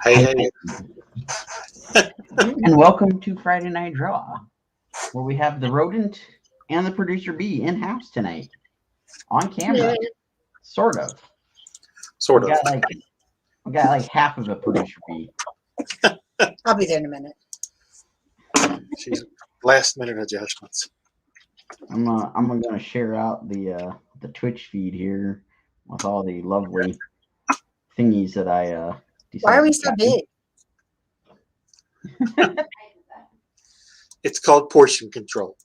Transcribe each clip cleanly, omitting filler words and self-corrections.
Hey. And welcome to Friday Night Draw, where we have the rodent and the producer bee in-house tonight. On camera. Sort of. Sort of. We got like half of a producer bee. I'll be there in a minute. She's last minute adjustments. I'm gonna share out the Twitch feed here with all the lovely thingies that I decided. Why are we so big? It's called portion control.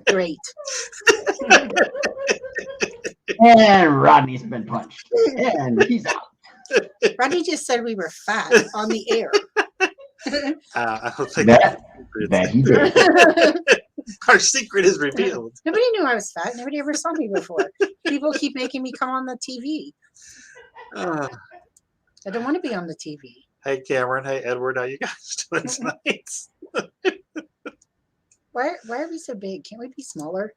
Great. And Rodney's been punched. And he's out. Rodney just said we were fat on the air. I don't think that he did. Our secret is revealed. Nobody knew I was fat. Nobody ever saw me before. People keep making me come on the TV. I don't want to be on the TV. Hey, Cameron. Hey, Edward. How you guys doing tonight? Why are we so big? Can't we be smaller?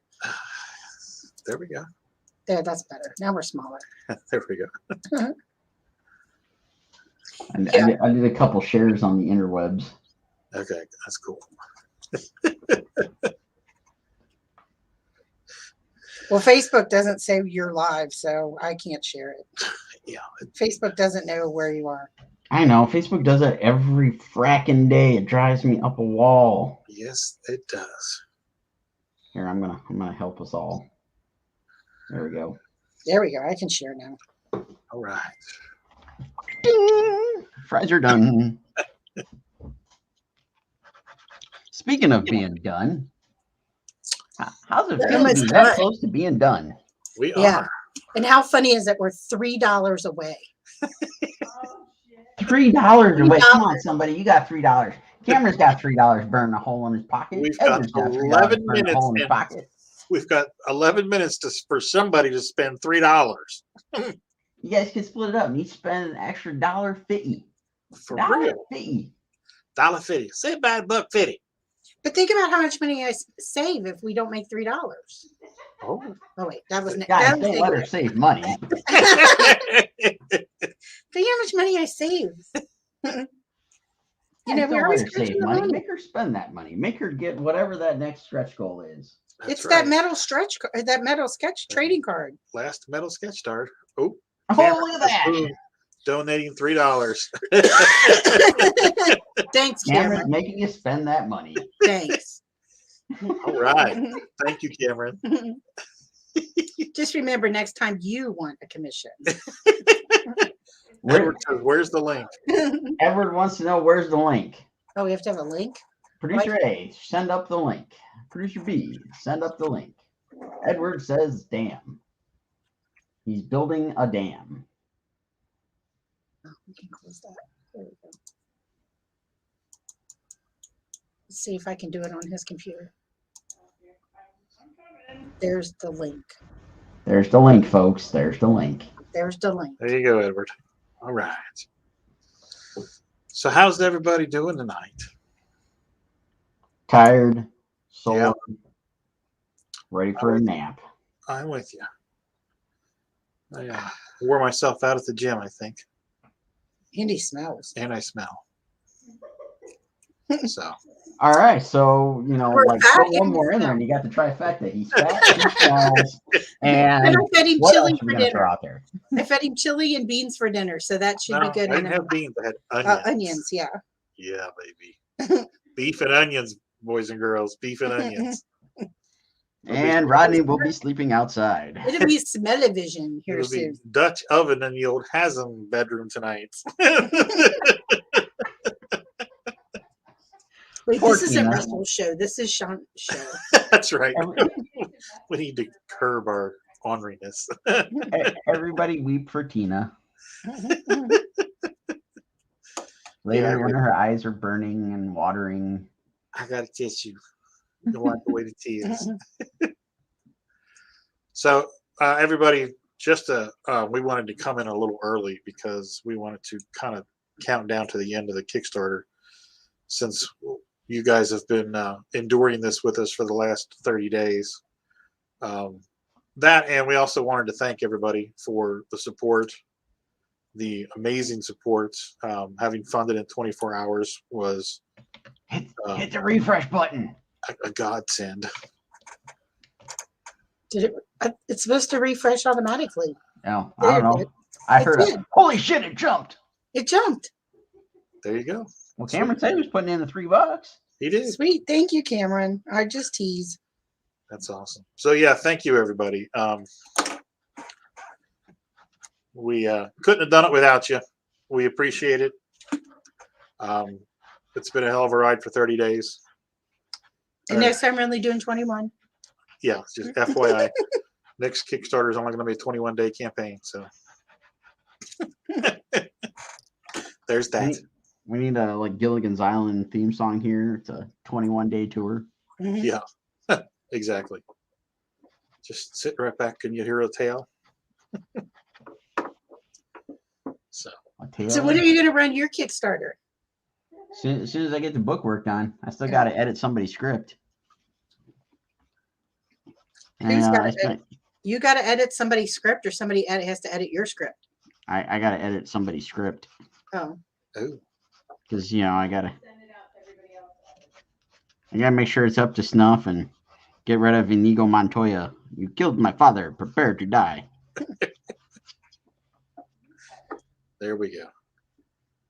There we go. There, that's better. Now we're smaller. There we go. I did a couple shares on the interwebs. Okay, that's cool. Well, Facebook doesn't say you're live, so I can't share it. Yeah. Facebook doesn't know where you are. I know. Facebook does it every fracking day. It drives me up a wall. Yes, it does. Here, I'm gonna help us all. There we go. There we go. I can share now. All right. Ding! Fries are done. Speaking of being done, how's it feel to be that close to being done? We Yeah. are. And how funny is that we're $3 away? $3 away. Come on, somebody. You got $3. Cameron's got $3 burning a hole in his pocket. We've got 11 minutes. Hole in his pocket. We've got 11 minutes for somebody to spend $3. You guys can split it up and each spend an extra $1.50. For real. $1.50. Say about $1.50. But think about how much money I save if we don't make $3. Oh wait, that was guys, don't let her save money. Think how much money I save. We always save money. Make her spend that money. Make her get whatever that next stretch goal is. It's right. that metal sketch trading card. Last metal sketch start. Oh, look at that. Boom. Donating $3. Thanks, Cameron's making you spend that money. Thanks. All right. Thank you, Cameron. Just remember, next time you want a commission. Edward says, where's the link? Edward wants to know where's the link. Oh, we have to have a link? Producer A, send up the link. Producer B, send up the link. Edward says, damn. He's building a dam. Oh, we can close that. There we go. Let's see if I can do it on his computer. There's the link. There's the link, folks. There's the link. There's the link. There you go, Edward. All right. So how's everybody doing tonight? Tired, sore, ready for a nap. I'm with you. I wore myself out at the gym, I think. And he smells. And I smell. So. All right, so We're like put one more in there, and you got the trifecta. He's fat, he smells, and I fed him what chili else are for we gonna dinner. throw out there? I fed him chili and beans for dinner, so that should be good. I didn't have beans. I had onions. Onions, yeah. Yeah, baby. Beef and onions, boys and girls. Beef and onions. And Rodney will be sleeping outside. It'll be smell-o-vision here It'll be soon. Dutch oven in the old Hasm bedroom tonight. Wait, this isn't Russell's show. This is Sean's show. That's right. We need to curb our orneriness. Everybody weep for Tina. Later when her eyes are burning and watering. I got to kiss you. You don't wipe away the tears. So, everybody, we wanted to come in a little early because we wanted to kind of count down to the end of the Kickstarter, since you guys have been enduring this with us for the last 30 days. that, and we also wanted to thank everybody for the support, the amazing support. Having funded in 24 hours was Hit the refresh button. a godsend. Did it? It's supposed to refresh automatically. No, I don't know. Did. I It heard did. holy shit, it jumped. It jumped. There you go. Well, Cameron said he was putting in the $3. He did. Sweet. Thank you, Cameron. I just tease. That's awesome. So yeah, thank you everybody. We couldn't have done it without you. We appreciate it. It's been a hell of a ride for 30 days. And next time we're only doing 21. Yeah, just FYI. Next Kickstarter is only going to be a 21-day campaign. So there's that. We need a like Gilligan's Island theme song here. It's a 21-day tour. Mhm. Yeah, exactly. Just sit right back and you hear a tale. So So when are you going to run your Kickstarter? As soon as I get the book work done, I still got to edit somebody's script. Who's And, got I to spent- You got to edit somebody's script, or somebody has to edit your script? I got to edit somebody's script Oh, oh, because I got to make sure it's up to snuff and get rid of Inigo Montoya. You killed my father. Prepare to die. there we go.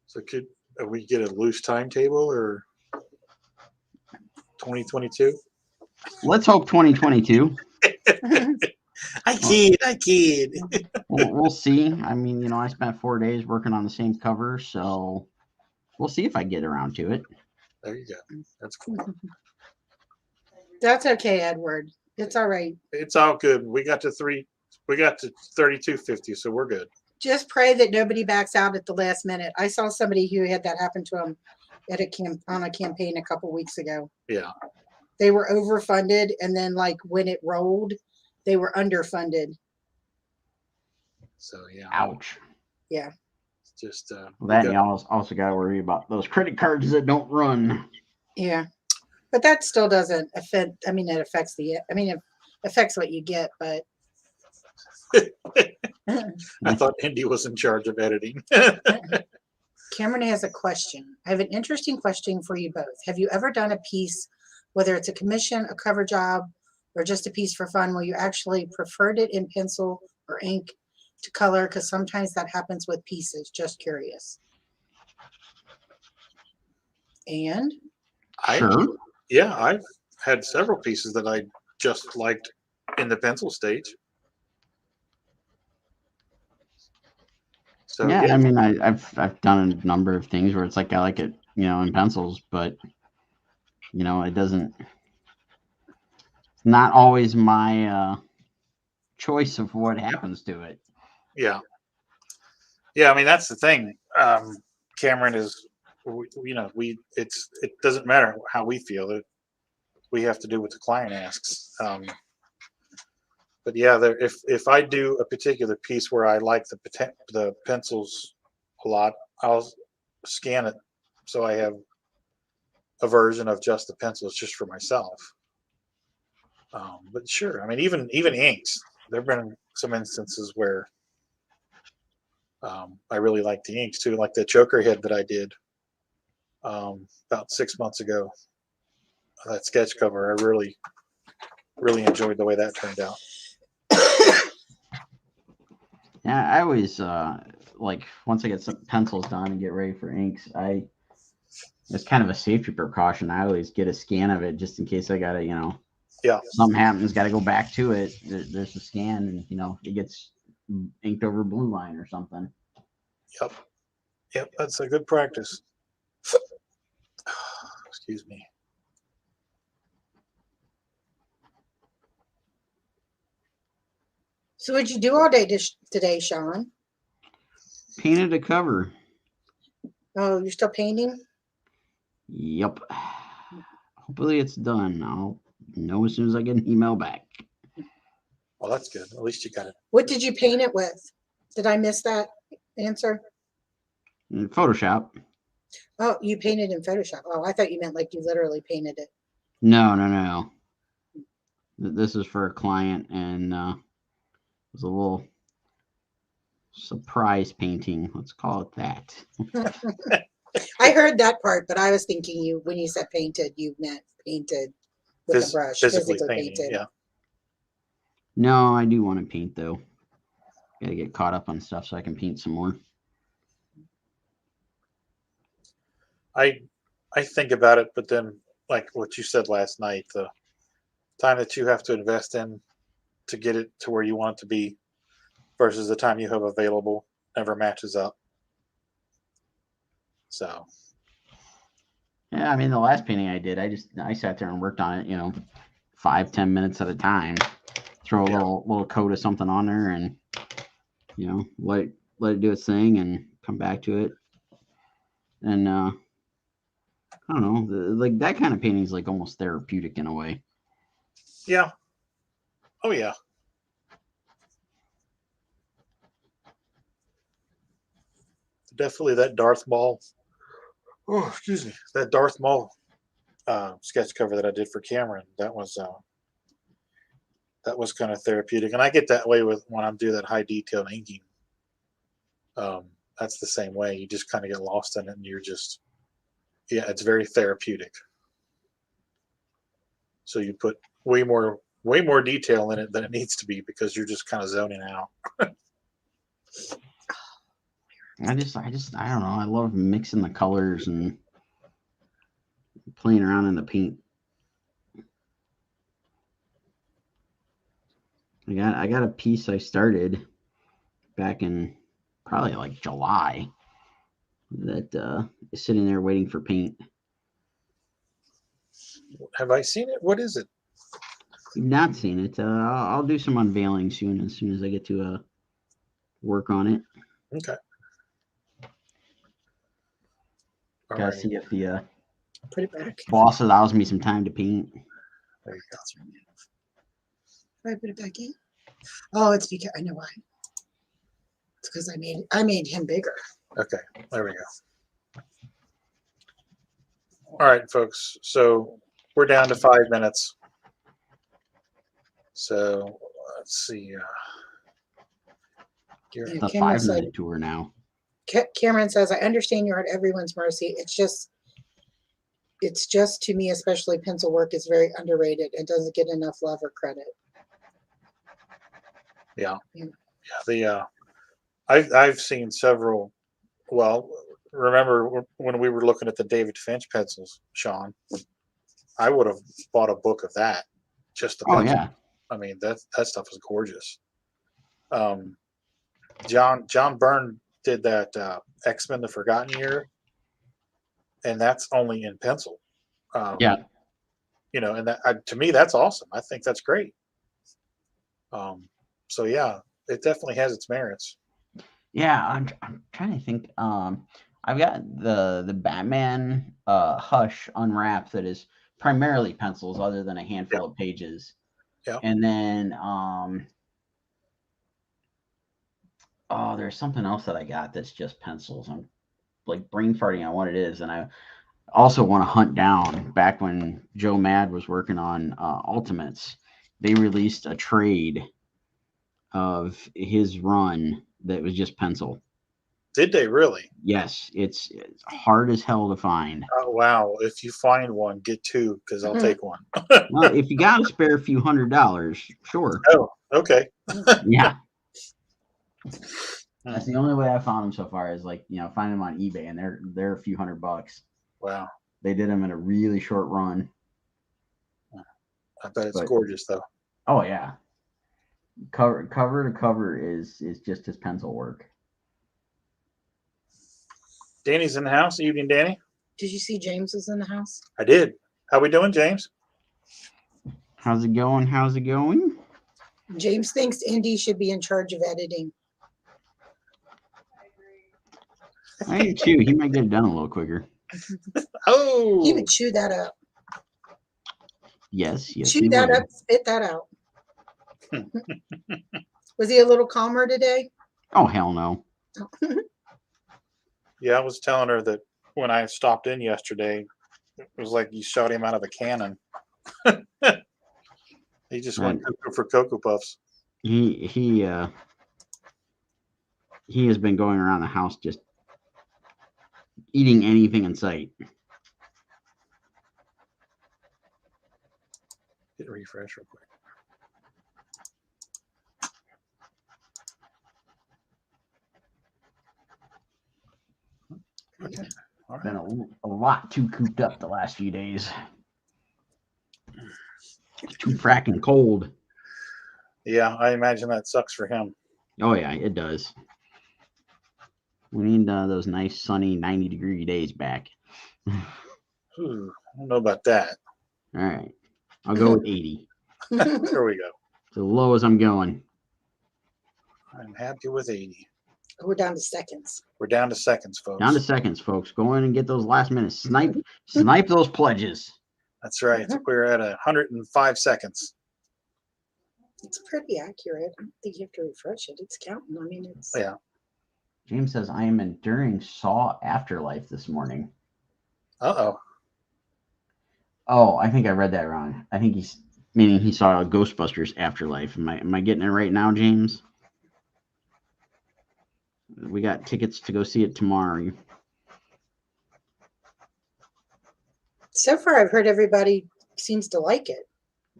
So could we get a loose timetable or 2022? Let's hope 2022. I kid. We'll see. I mean, I spent 4 days working on the same cover, so we'll see if I get around to it. There you go. That's cool. that's okay, Edward. It's all right. It's all good. We got to 3250, so we're good. Just pray that nobody backs out at the last minute. I saw somebody who had that happen to him at on a campaign a couple weeks ago. Yeah. They were overfunded, and then like when it rolled, they were underfunded. So yeah. Ouch. Yeah. It's just That you also got to worry about those credit cards that don't run. Yeah. But that still doesn't affect. I mean, it affects it affects what you get, but I thought Indy was in charge of editing. Cameron has a question. I have an interesting question for you both. Have you ever done a piece, whether it's a commission, a cover job, or just a piece for fun, where you actually preferred it in pencil or ink to color? Because sometimes that happens with pieces. Just curious. And Sure. Yeah, I've had several pieces that I just liked in the pencil stage. So Yeah, I mean, I've done a number of things where it's like I like it, in pencils, but it doesn't. It's not always my choice of what happens to it. Yeah. I mean, that's the thing. Cameron is, it doesn't matter how we feel. We have to do what the client asks. But yeah, if I do a particular piece where I like the pencils a lot, I'll scan it so I have a version of just the pencils just for myself. But sure, I mean, even inks. There've been some instances where I really like the inks too, like the Joker head that I did about 6 months ago. That sketch cover, I really enjoyed the way that turned out. Yeah, I always like once I get some pencils done and get ready for inks, it's kind of a safety precaution. I always get a scan of it just in case I gotta, Yeah. something happens, got to go back to it. There's a scan, and it gets inked over blue line or something. Yep, that's a good practice. Excuse me. so, what'd you do all day today, Sean? Painted a cover. Oh, you're still painting? Yep. Hopefully it's done. I'll know as soon as I get an email back. Well, that's good. At least you got it. What did you paint it with? Did I miss that answer? In Photoshop. Oh, you painted in Photoshop. Oh, I thought you meant like you literally painted it. No. This is for a client, and was a little surprise painting. Let's call it that. I heard that part, but I was thinking when you said painted, you meant painted with a brush, physically painting, yeah. No, I do want to paint though. Gotta get caught up on stuff so I can paint some more. I think about it, but then like what you said last night, the time that you have to invest in to get it to where you want it to be versus the time you have available never matches up. So yeah, I mean the last painting I did, I sat there and worked on it, 5-10 minutes at a time. Throw a little coat of something on there and let it do its thing and come back to it. And I don't know, like that kind of painting is like almost therapeutic in a way. yeah. Oh yeah. Definitely that Darth Maul. Oh, excuse me. That Darth Maul sketch cover that I did for Cameron. That was kind of therapeutic, and I get that way with when I'm doing that high detail inking. That's the same way. You just kind of get lost in it, and you're just, it's very therapeutic. So you put way more detail in it than it needs to be because you're just kind of zoning out. I don't know. I love mixing the colors and playing around in the paint. I got a piece I started back in probably like July that is sitting there waiting for paint. Have I seen it? What is it? You've not seen it. I'll do some unveiling soon as I get to work on it. Okay. Gotta see if the put it back. boss allows me some time to paint. There you go. I put it back in. Oh, it's because I know why. It's because I made him bigger. Okay, there we go. All right, folks. So we're down to 5 minutes. So let's see. It's a 5-minute tour now. Cameron says, "I understand you're at everyone's mercy. It's just to me, especially pencil work, is very underrated and doesn't get enough love or credit." Yeah. I've seen several. Well, remember when we were looking at the David Finch pencils, Sean? I would have bought a book of that. Just the pencil. Yeah. I mean that stuff is gorgeous. John Byrne did that X-Men: The Forgotten Year, and that's only in pencil. Yeah. And that to me that's awesome. I think that's great. So yeah, it definitely has its merits. Yeah, I'm trying to think. I've got the Batman Hush Unwrapped that is primarily pencils, other than a handful of pages. Yeah. And then there's something else that I got that's just pencils. I'm like brain farting on what it is, and I also want to hunt down. Back when Joe Mad was working on Ultimates, they released a trade of his run that was just pencil. Did they really? Yes, it's hard as hell to find. Oh wow! If you find one, get two because I'll take one. Well, if you got a spare few $100, sure. Oh, okay. Yeah. That's the only way I found them so far is find them on eBay, and they're a few $100. Wow. They did them in a really short run. I bet it's gorgeous though. Oh yeah. Cover to cover is just his pencil work. Danny's in the house. Evening, Danny. Did you see James is in the house? I did. How we doing, James? How's it going? James thinks Indy should be in charge of editing. I do too. He might get it done a little quicker. Oh. He would chew that up. Yes. Chew that up, spit that out. Was he a little calmer today? Oh, hell no. Yeah, I was telling her that when I stopped in yesterday, it was like you shot him out of a cannon. He just went cuckoo for Cocoa Puffs. he has been going around the house just eating anything in sight. Hit refresh real quick. Okay. All right. Been a lot too cooped up the last few days. Too fracking cold. Yeah, I imagine that sucks for him. Oh yeah, it does. We need those nice sunny 90-degree days back. Ooh, I don't know about that. All right, I'll go with 80. There we go. It's the lowest I'm going. I'm happy with 80. We're down to seconds. We're down to seconds, folks. Down to seconds, folks. Go in and get those last minutes. Snipe those pledges. That's right. We're at 105 seconds. It's pretty accurate. I don't think you have to refresh it. It's counting. I mean, it's. Yeah. James says, I am enduring Saw Afterlife this morning. Uh-oh. Oh, I think I read that wrong. I think he's meaning he saw Ghostbusters Afterlife. Am I getting it right now, James? We got tickets to go see it tomorrow. So far, I've heard everybody seems to like it.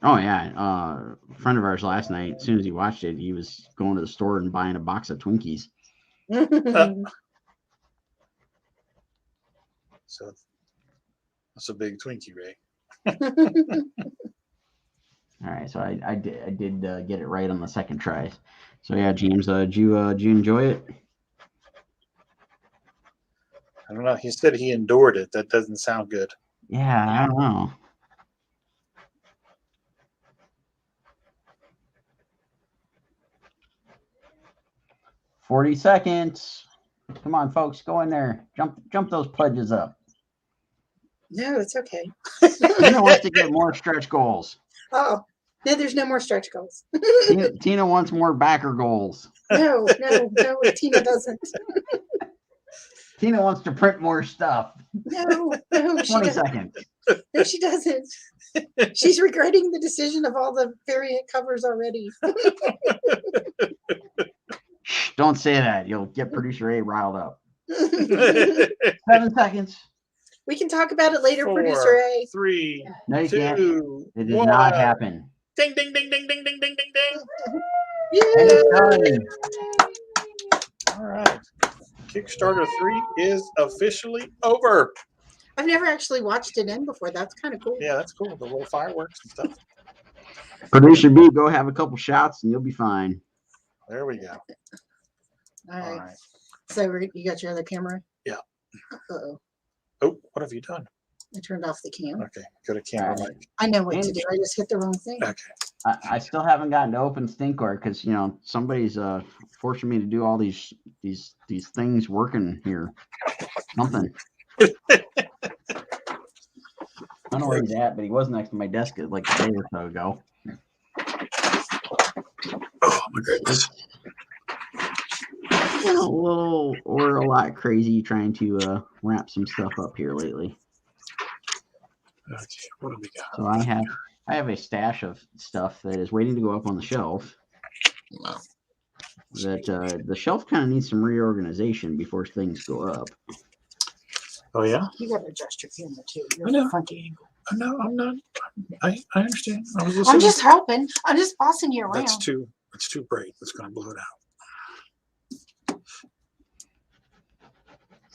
Oh yeah, a friend of ours last night, as soon as he watched it, he was going to the store and buying a box of Twinkies. So that's a big Twinkie, Ray. All right, so I did get it right on the second try. So yeah, James, did you enjoy it? I don't know. He said he endured it. That doesn't sound good. Yeah, I don't know. "40 seconds. Come on, folks, go in there. Jump those pledges up. No, it's okay. Tina wants to get more stretch goals. Oh, no, there's no more stretch goals. Tina wants more backer goals. No, Tina doesn't. Tina wants to print more stuff. No, she 20 doesn't. seconds. No, she doesn't. She's regretting the decision of all the variant covers already. Shh, don't say that. You'll get producer A riled up. 7 seconds. We can talk about it later, 4, Producer A. 3, No, you 2, can't. It did 1. not happen. Ding, ding, ding, ding, ding, ding, ding, ding, ding. And it's done. All right. Kickstarter 3 is officially over. I've never actually watched it in before. That's kind of cool. Yeah, that's cool. The little fireworks and stuff. Producer B, go have a couple shots and you'll be fine. There we go. All right. All right. So you got your other camera? Yeah. Uh-oh. Oh, what have you done? I turned off the cam. Okay, go to camera mic. I know what to do. I just hit the wrong thing. Okay. I still haven't gotten to open Stinkor because somebody's forcing me to do all these things working here. Something. I don't know where he's at, but he was next to my desk like a day or so ago. Oh my goodness. We're a lot crazy trying to wrap some stuff up here lately. Okay, what do we got? So I have a stash of stuff that is waiting to go up on the shelf. Wow. That the shelf kind of needs some reorganization before things go up. Oh yeah? You got to adjust your camera too. You're I know. a funky angle. No, I'm not. I understand. I was listening. I'm just helping. I'm just bossing you around. That's too bright. That's gonna blow it out.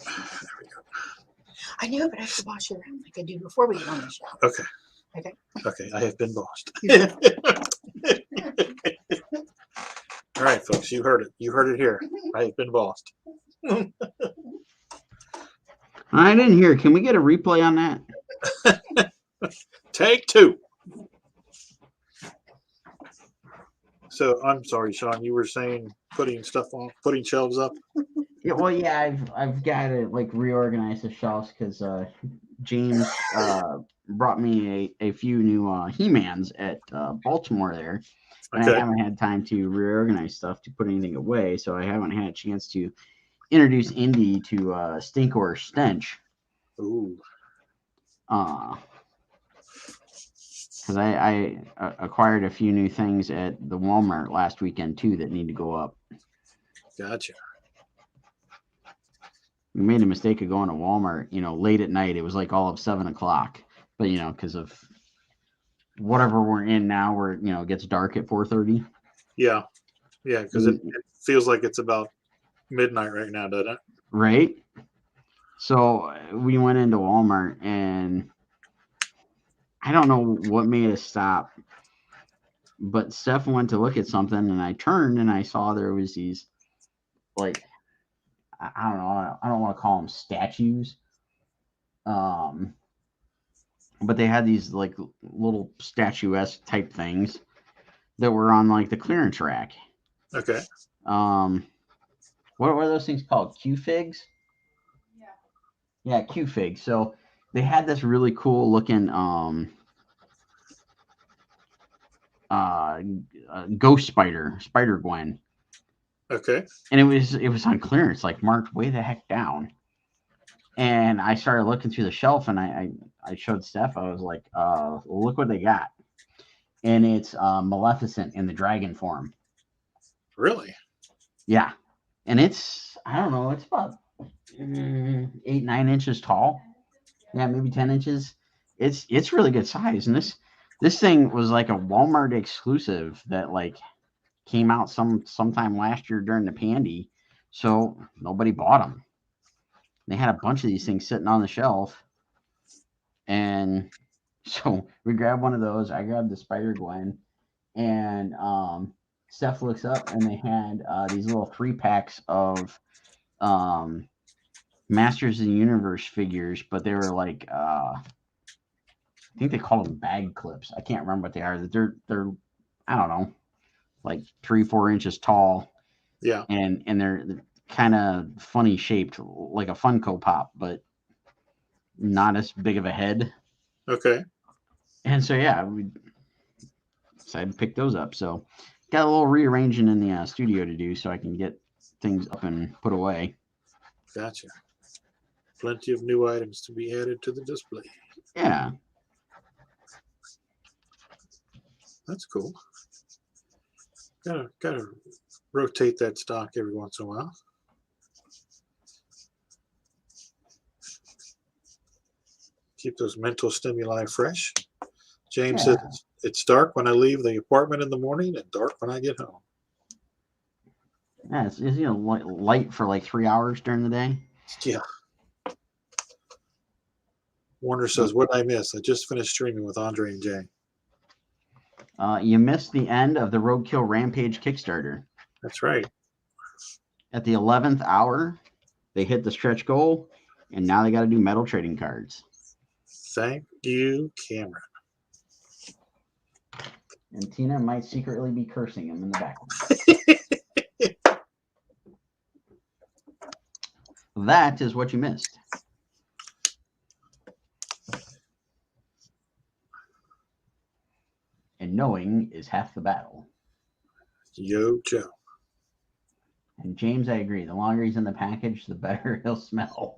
There we go. I know, but I have to boss you around like I do before we get on the show. Okay. Okay. Okay, I have been bossed. All right, folks, you heard it. You heard it here. I have been bossed. I didn't hear. Can we get a replay on that? Take 2. So I'm sorry, Sean. You were saying putting shelves up. Yeah, well, yeah, I've got to like reorganize the shelves because James brought me a few new He-Mans at Baltimore there, and Okay. I haven't had time to reorganize stuff to put anything away, so I haven't had a chance to introduce Indy to Stink or Stench. Ooh. Because I acquired a few new things at the Walmart last weekend too that need to go up. Gotcha. We made a mistake of going to Walmart, late at night. It was like all of 7 o'clock, but because of whatever we're in now, where it gets dark at 4:30. Yeah, because it feels like it's about midnight right now, doesn't it? Right. So we went into Walmart, and I don't know what made us stop, but Steph went to look at something, and I turned and I saw there was these, like, I don't know, I don't want to call them statues, but they had these like little statuesque type things that were on like the clearance rack. Okay. What were those things called? Q-figs? Yeah, Q-figs. So they had this really cool looking ghost Spider Gwen. Okay. And it was on clearance, like marked way the heck down. And I started looking through the shelf, and I showed Steph. I was like, look what they got. And it's Maleficent in the dragon form. Really? Yeah. And it's, I don't know, it's about 8-9 inches tall. Yeah, maybe 10 inches. It's really good size. And this thing was like a Walmart exclusive that like came out sometime last year during the pandy. So nobody bought them. They had a bunch of these things sitting on the shelf. And so we grabbed one of those. I grabbed the Spider Gwen. And Steph looks up, and they had these little 3-packs of Masters of the Universe figures, but they were like, I think they call them bag clips. I can't remember what they are. They're I don't know, like 3-4 inches tall. Yeah. And they're kind of funny shaped, like a Funko Pop, but not as big of a head. Okay. And so yeah, we decided to pick those up. So got a little rearranging in the studio to do, so I can get things up and put away. Gotcha. Plenty of new items to be added to the display. Yeah. That's cool. Gotta rotate that stock every once in a while. Keep those mental stimuli fresh. James says it's dark when I leave the apartment in the morning and dark when I get home. Yeah, it's light for like 3 hours during the day. Yeah. Warner says, what did I miss? I just finished streaming with Andre and Jay. You missed the end of the Roadkill Rampage Kickstarter. That's right. At the 11th hour, they hit the stretch goal, and now they got to do metal trading cards. Thank you, Cameron. And Tina might secretly be cursing him in the back. That is what you missed. And knowing is half the battle. Yo, Joe. And James, I agree. The longer he's in the package, the better he'll smell.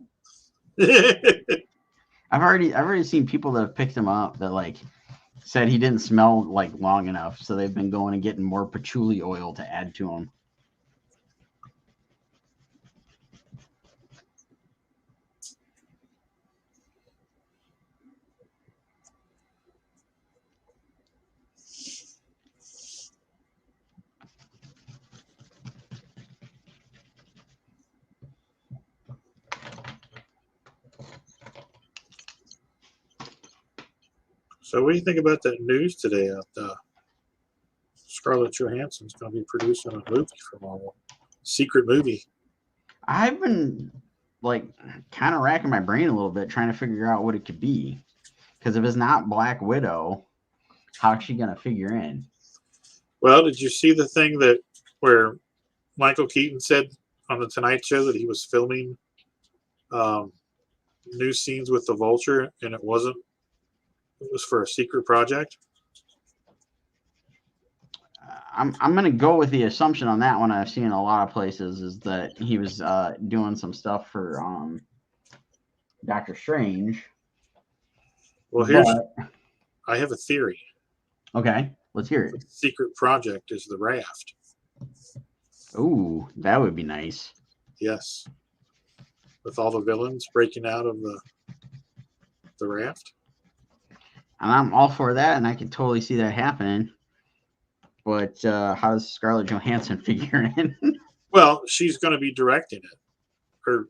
I've already seen people that have picked him up that like said he didn't smell like long enough, so they've been going and getting more patchouli oil to add to him. So what do you think about that news today? Scarlett Johansson's going to be producing a movie for Marvel. Secret movie. I've been like kind of racking my brain a little bit trying to figure out what it could be. Because if it's not Black Widow, how's she going to figure in? Well, did you see the thing where Michael Keaton said on the Tonight Show that he was filming new scenes with the Vulture, and it was for a secret project? I'm going to go with the assumption on that one I've seen in a lot of places is that he was doing some stuff for Doctor Strange. Well, I have a theory. Okay, let's hear The it. secret project is the raft. Ooh, that would be nice. Yes. With all the villains breaking out of the raft. And I'm all for that, and I can totally see that happening. But how does Scarlett Johansson figure in? Well, she's going to be directing it or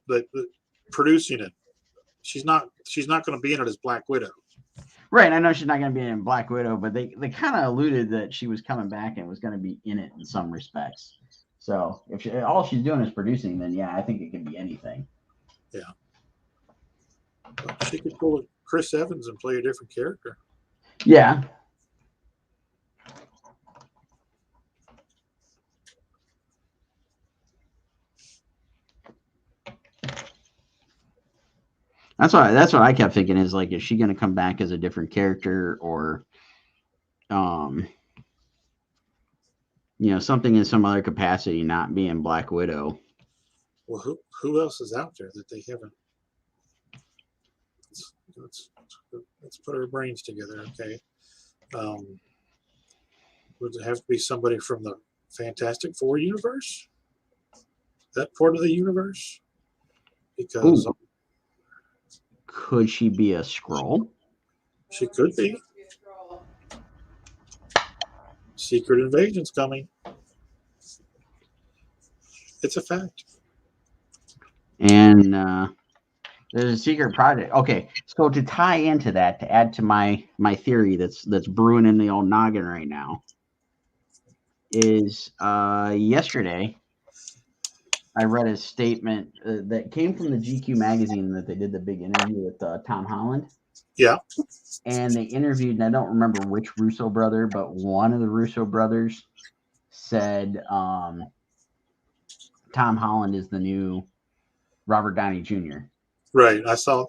producing it. She's not going to be in it as Black Widow. Right, I know she's not going to be in Black Widow, but they kind of alluded that she was coming back and was going to be in it in some respects. So if all she's doing is producing, then yeah, I think it can be anything. Yeah. But she could pull Chris Evans and play a different character. Yeah. That's what I kept thinking is like, is she going to come back as a different character or, something in some other capacity, not being Black Widow. Well, who else is out there that they haven't? Let's put our brains together, okay? Would it have to be somebody from the Fantastic Four universe? That part of the universe? Because Ooh. Could she be a Skrull? She could be. Secret Invasion's coming. It's a fact. And there's a secret project. Okay, so to tie into that, to add to my theory that's brewing in the old noggin right now, is yesterday I read a statement that came from the GQ magazine that they did the big interview with Tom Holland. Yeah. And they interviewed, and I don't remember which Russo brother, but one of the Russo brothers said Tom Holland is the new Robert Downey Jr. Right. I saw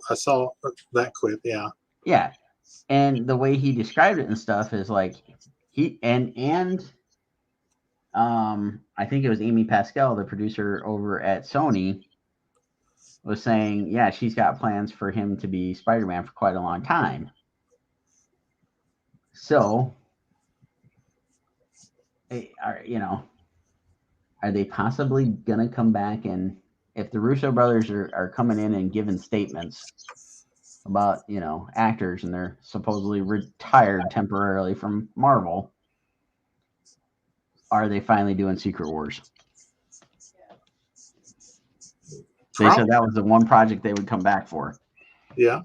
that clip. Yeah. Yeah. And the way he described it and stuff is like he and I think it was Amy Pascal, the producer over at Sony, was saying, yeah, she's got plans for him to be Spider-Man for quite a long time. So, are they possibly gonna come back? And if the Russo brothers are coming in and giving statements about actors, and they're supposedly retired temporarily from Marvel, are they finally doing Secret Wars? They said that was the one project they would come back for. Yeah.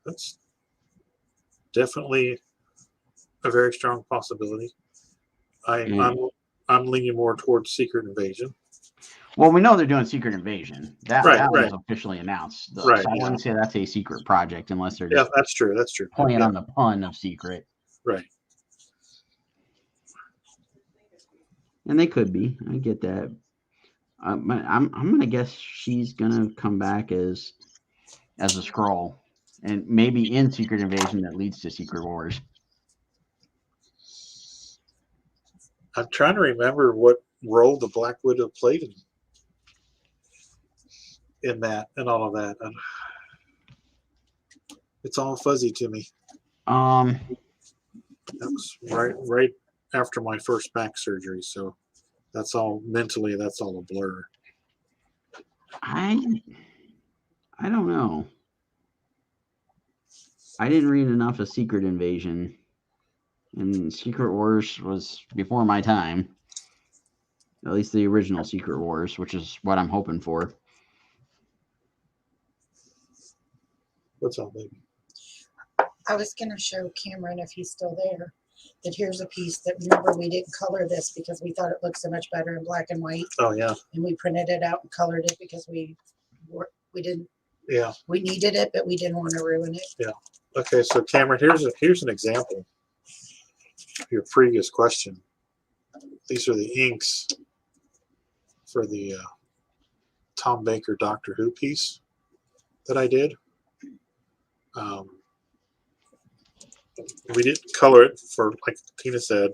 That's definitely a very strong possibility. I'm leaning more towards Secret Invasion. Well, we know they're doing Secret Invasion. That was officially announced. Right. So I wouldn't say that's a secret project unless they're just that's true. That's true. Playing on the pun of secret. Right. And they could be. I get that. I'm gonna guess she's gonna come back as a Skrull, and maybe in Secret Invasion that leads to Secret Wars. I'm trying to remember what role the Black Widow played in that and all of that. It's all fuzzy to me. That was right after my first back surgery, so that's all mentally. That's all a blur. I don't know. I didn't read enough of Secret Invasion, and Secret Wars was before my time. At least the original Secret Wars, which is what I'm hoping for. What's up, baby? I was going to show Cameron, if he's still there, that here's a piece that, remember, we didn't color this because we thought it looked so much better in black and white. Oh, yeah. And we printed it out and colored it because we didn't. Yeah. We needed it, but we didn't want to ruin it. Yeah. Okay, so Cameron, here's an example of your previous question. These are the inks for the Tom Baker Doctor Who piece that I did. We didn't color it for, like Tina said,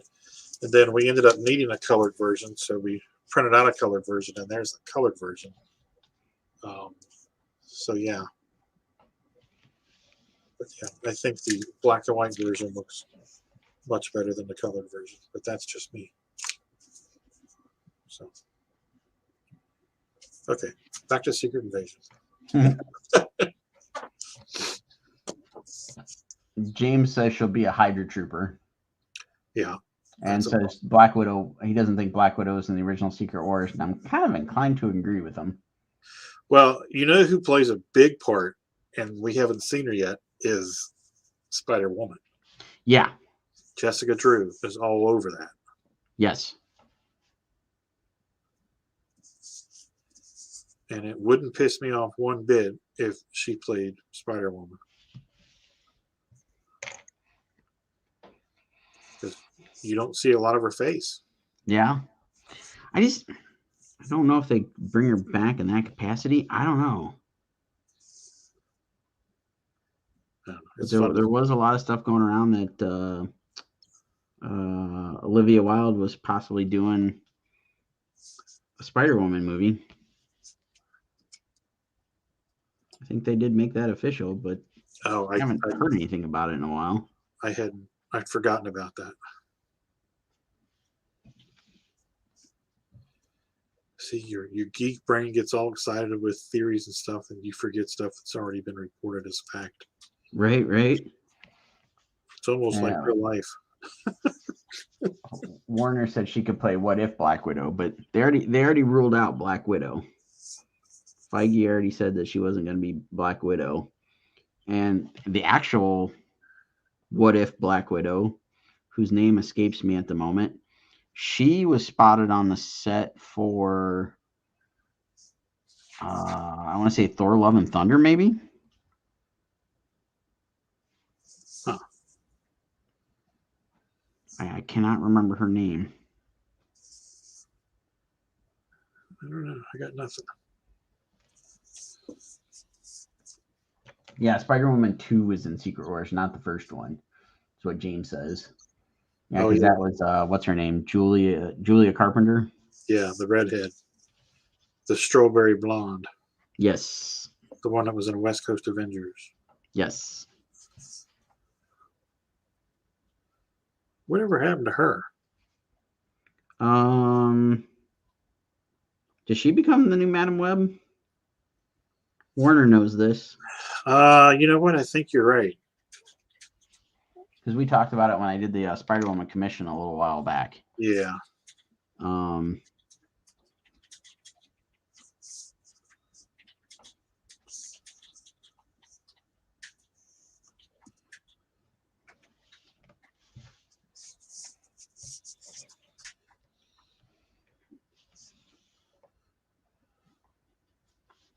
and then we ended up needing a colored version, so we printed out a colored version, and there's the colored version. So yeah. But yeah, I think the black and white version looks much better than the colored version, but that's just me. So, okay, back to Secret Invasion. James says she'll be a Hydra Trooper. Yeah. And says Black Widow, he doesn't think Black Widow is in the original Secret Wars, and I'm kind of inclined to agree with him. Well, you know who plays a big part, and we haven't seen her yet, is Spider-Woman. Yeah. Jessica Drew is all over that. Yes. And it wouldn't piss me off one bit if she played Spider-Woman. Because you don't see a lot of her face. Yeah. I don't know if they bring her back in that capacity. I don't know. There was a lot of stuff going around that Olivia Wilde was possibly doing a Spider-Woman movie. I think they did make that official, but I haven't heard anything about it in a while. I'd forgotten about that. See, your geek brain gets all excited with theories and stuff, and you forget stuff that's already been reported as fact. Right. It's almost like real life. Warner said she could play What If Black Widow, but they already ruled out Black Widow. Feige already said that she wasn't going to be Black Widow. And the actual What If Black Widow, whose name escapes me at the moment, she was spotted on the set for, I want to say Thor Love and Thunder, maybe? Huh. I cannot remember her name. I don't know. I got nothing. Yeah, Spider-Woman 2 was in Secret Wars, not the first one. That's what James says. Yeah, because that was, what's her name? Julia Carpenter? Yeah, the redhead. The strawberry blonde. Yes. The one that was in West Coast Avengers. Yes. Whatever happened to her? Does she become the new Madam Web? Warner knows this. You know what? I think you're right. Because we talked about it when I did the Spider-Woman commission a little while back. Yeah.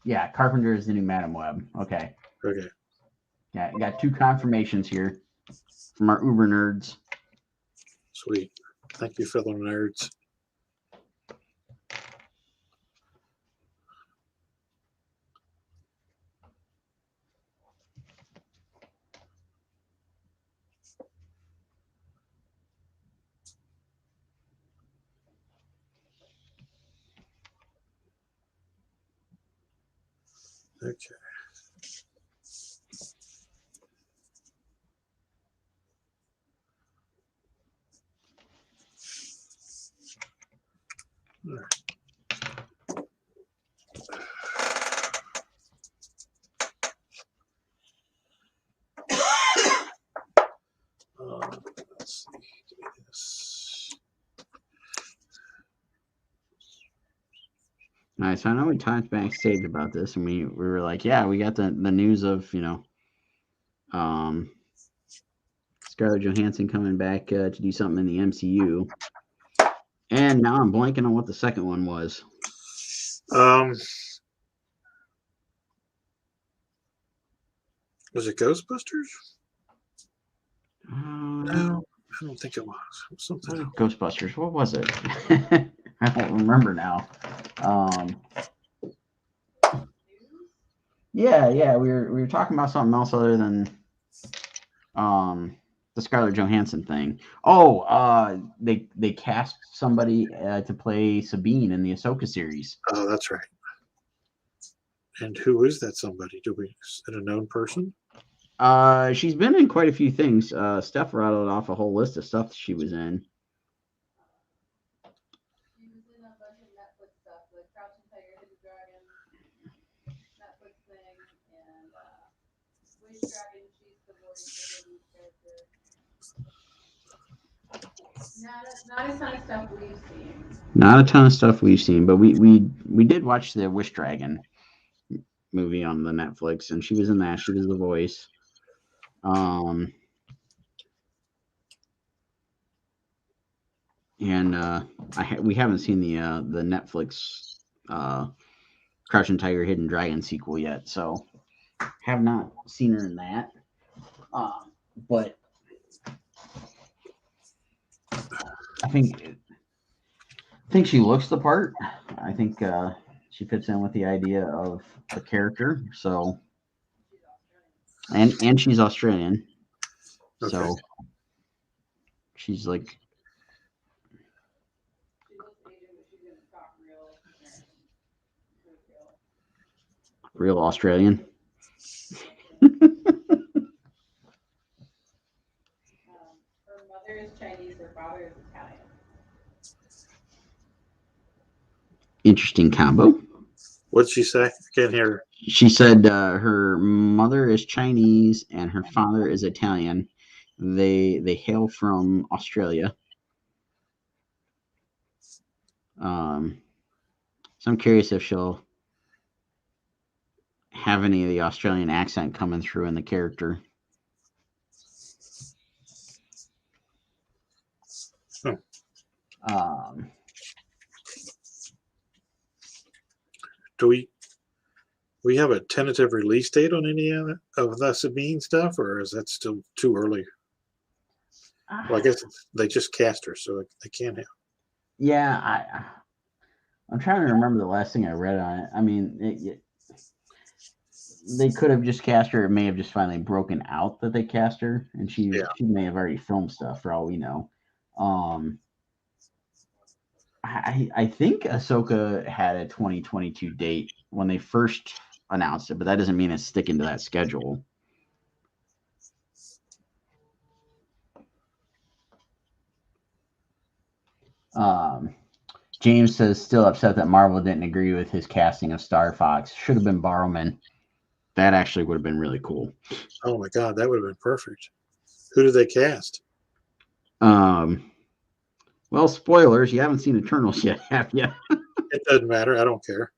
Yeah, Carpenter is the new Madam Web. Okay. Okay. Yeah, I got 2 confirmations here from our Uber nerds. Sweet. Thank you, fellow nerds. Okay. All right. Let's see. Do this. All right, so I know we talked backstage about this, and we were like, yeah, we got the news of, Scarlett Johansson coming back to do something in the MCU. And now I'm blanking on what the second one was. Was it Ghostbusters? No, I don't think it was. It was something else. Ghostbusters. What was it? I don't remember now. Yeah, we were talking about something else other than the Scarlett Johansson thing. Oh, they cast somebody to play Sabine in the Ahsoka series. Oh, that's right. And who is that somebody? Is it a known person? She's been in quite a few things. Steph rattled off a whole list of stuff that she was in. She was in a bunch of Netflix stuff, like Crouching Tiger, Hidden Dragon, Netflix thing, and Wish Dragon. She's the voice of the lead character. Not a ton of stuff we've seen. Not a ton of stuff we've seen, but we did watch the Wish Dragon movie on the Netflix, and she was in that. She was the voice. And we haven't seen the Netflix Crouching Tiger, Hidden Dragon sequel yet, so have not seen her in that. But I think she looks the part. I think she fits in with the idea of the character. So, and she's Australian, Okay. so she's like She looks Asian, but she's gonna talk real American. real Australian. Her mother is Chinese, her father is Italian. Interesting combo. What'd she say? I can't hear her. She said her mother is Chinese and her father is Italian. They hail from Australia. So I'm curious if she'll have any of the Australian accent coming through in the character. Do we have a tentative release date on any of the Sabine stuff, or is that still too early? Well, I guess they just cast her, so they can't have. Yeah, I'm trying to remember the last thing I read on it. I mean, they could have just cast her. It may have just finally broken out that they cast her, and she may have already filmed stuff for all we know. I think Ahsoka had a 2022 date when they first announced it, but that doesn't mean it's sticking to that schedule. James says still upset that Marvel didn't agree with his casting of Star Fox. Should have been Barrowman. That actually would have been really cool. Oh my God, that would have been perfect. Who did they cast? Well, spoilers. You haven't seen Eternals yet, have you? It doesn't matter. I don't care.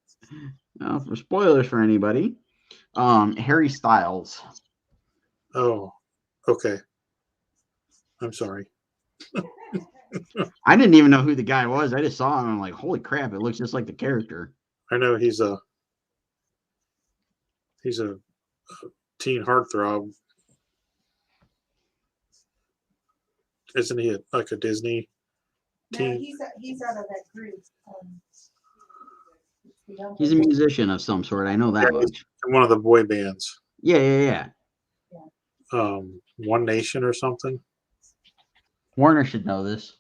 For spoilers for anybody, Harry Styles. Oh, okay. I'm sorry. I didn't even know who the guy was. I just saw him and I'm like, holy crap, it looks just like the character. I know he's a teen heartthrob. Isn't he like a Disney teen? No, he's out of that group. He's a musician of some sort. I know that much. One of the boy bands. Yeah. One Nation or something. Warner should know this.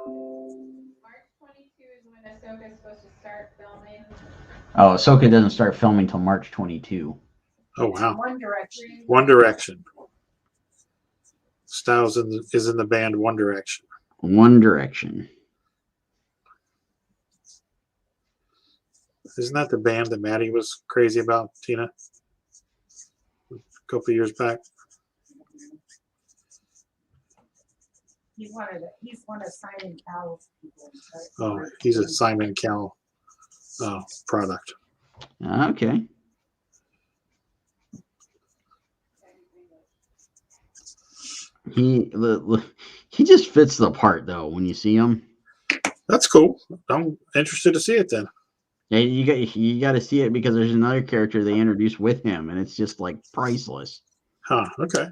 March 22 is when Ahsoka is supposed to start filming. Oh, Ahsoka doesn't start filming till March 22. Oh wow. One Direction. One Direction. Styles is in the band One Direction. One Direction. Isn't that the band that Maddie was crazy about, Tina? A couple of years back. He's one of Simon Cowell's people. Oh, he's a Simon Cowell product. Okay. He just fits the part though when you see him. That's cool. I'm interested to see it then. Yeah, you got to see it because there's another character they introduced with him, and it's just like priceless. Huh. Okay.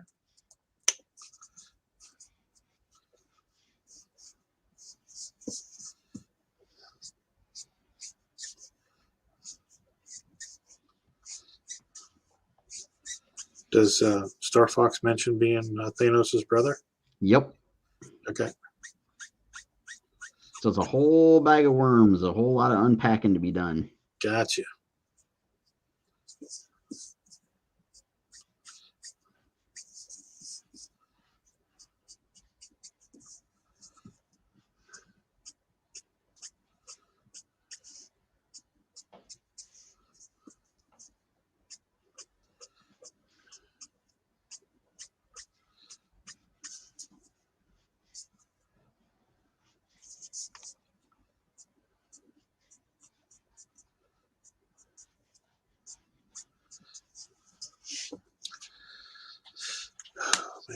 Does Star Fox mention being Thanos' brother? Yep. Okay. So it's a whole bag of worms, a whole lot of unpacking to be done. Gotcha.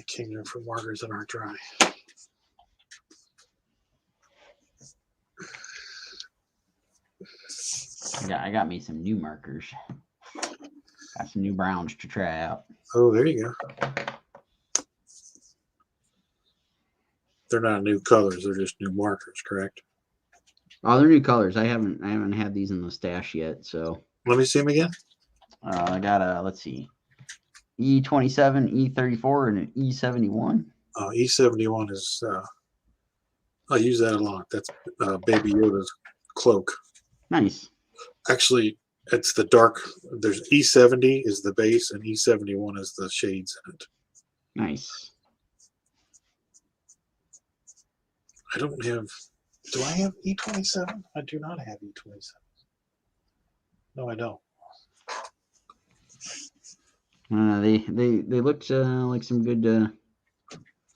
Kingdom for markers that aren't dry. I got me some new markers. Got some new browns to try out. Oh, there you go. They're not new colors; they're just new markers, correct? Oh, they're new colors. I haven't had these in the stash yet. So Let me see them again. I got a, let's see, E27, E34, and an E71. E71 is. I use that a lot. That's Baby Yoda's cloak. Nice. Actually, it's the dark. There's E70 is the base, and E71 is the shades in it. Nice. I don't have. Do I have E27? I do not have E27. No, I don't. They looked like some good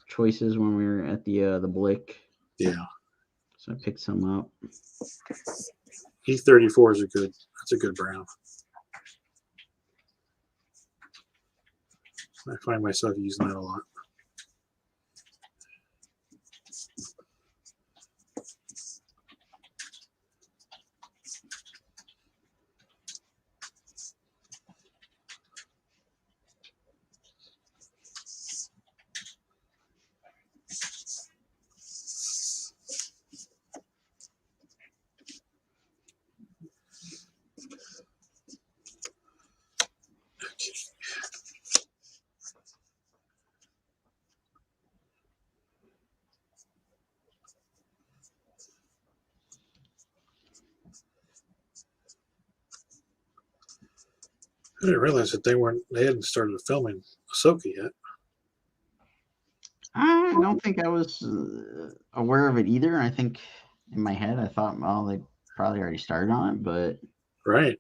choices when we were at the Blick. Yeah. So I picked some up. E34 is that's a good brown. I find myself using that a lot. I didn't realize that they hadn't started filming Ahsoka yet. I don't think I was aware of it either. I think in my head I thought, well, they probably already started on it, but Right.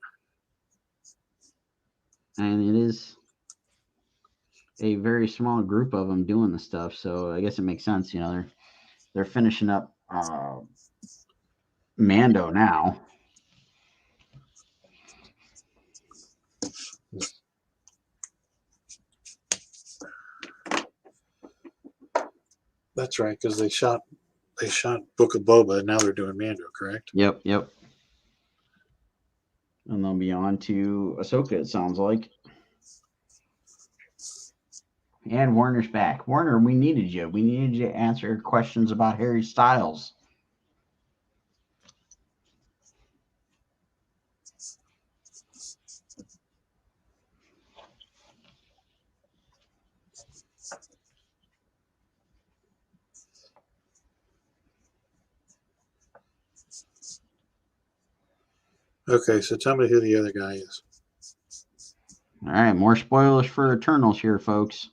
and it is a very small group of them doing the stuff, so I guess it makes sense. You know, they're finishing up Mando now. That's right, because they shot Book of Boba, and now they're doing Mando, correct? Yep. And they'll be on to Ahsoka, it sounds like. And Warner's back. Warner, we needed you. We needed you to answer questions about Harry Styles. Okay, so tell me who the other guy is. All right, more spoilers for Eternals here, folks.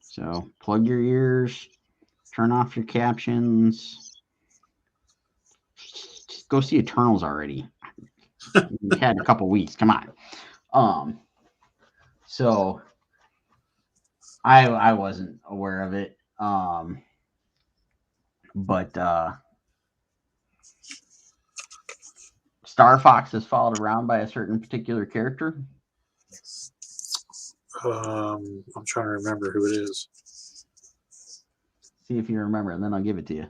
So plug your ears, turn off your captions. Just go see Eternals already. You had a couple weeks. Come on. So I wasn't aware of it. But Star Fox is followed around by a certain particular character. I'm trying to remember who it is. See if you remember, and then I'll give it to you.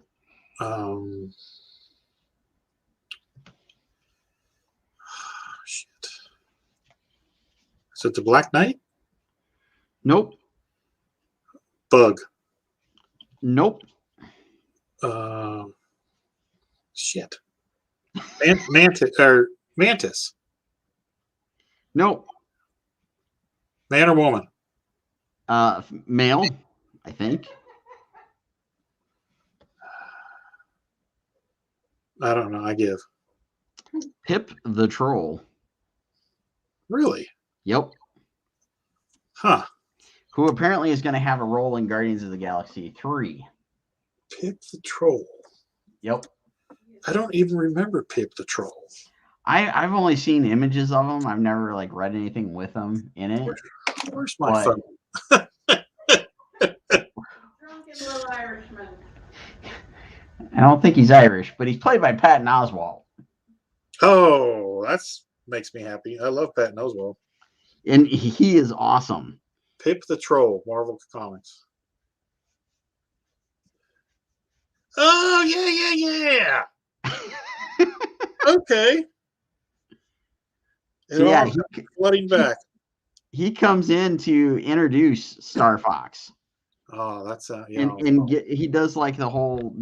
Shit. Is it the Black Knight? Nope. Bug. Nope. Shit. Mantis. Nope. Man or woman? Male, I think. I don't know. I give. Pip the Troll. Really? Yep. Huh. Who apparently is going to have a role in Guardians of the Galaxy 3. Pip the Troll. Yep. I don't even remember Pip the Troll. I've only seen images of him. I've never read anything with him in it. Where's my phone? Drunken little Irishman. I don't think he's Irish, but he's played by Patton Oswalt. Oh, that makes me happy. I love Patton Oswalt. And he is awesome. Pip the Troll, Marvel Comics. Oh, yeah. Okay. It So yeah, all comes flooding back. he comes in to introduce Star Fox. Oh, that's yeah. He does like the whole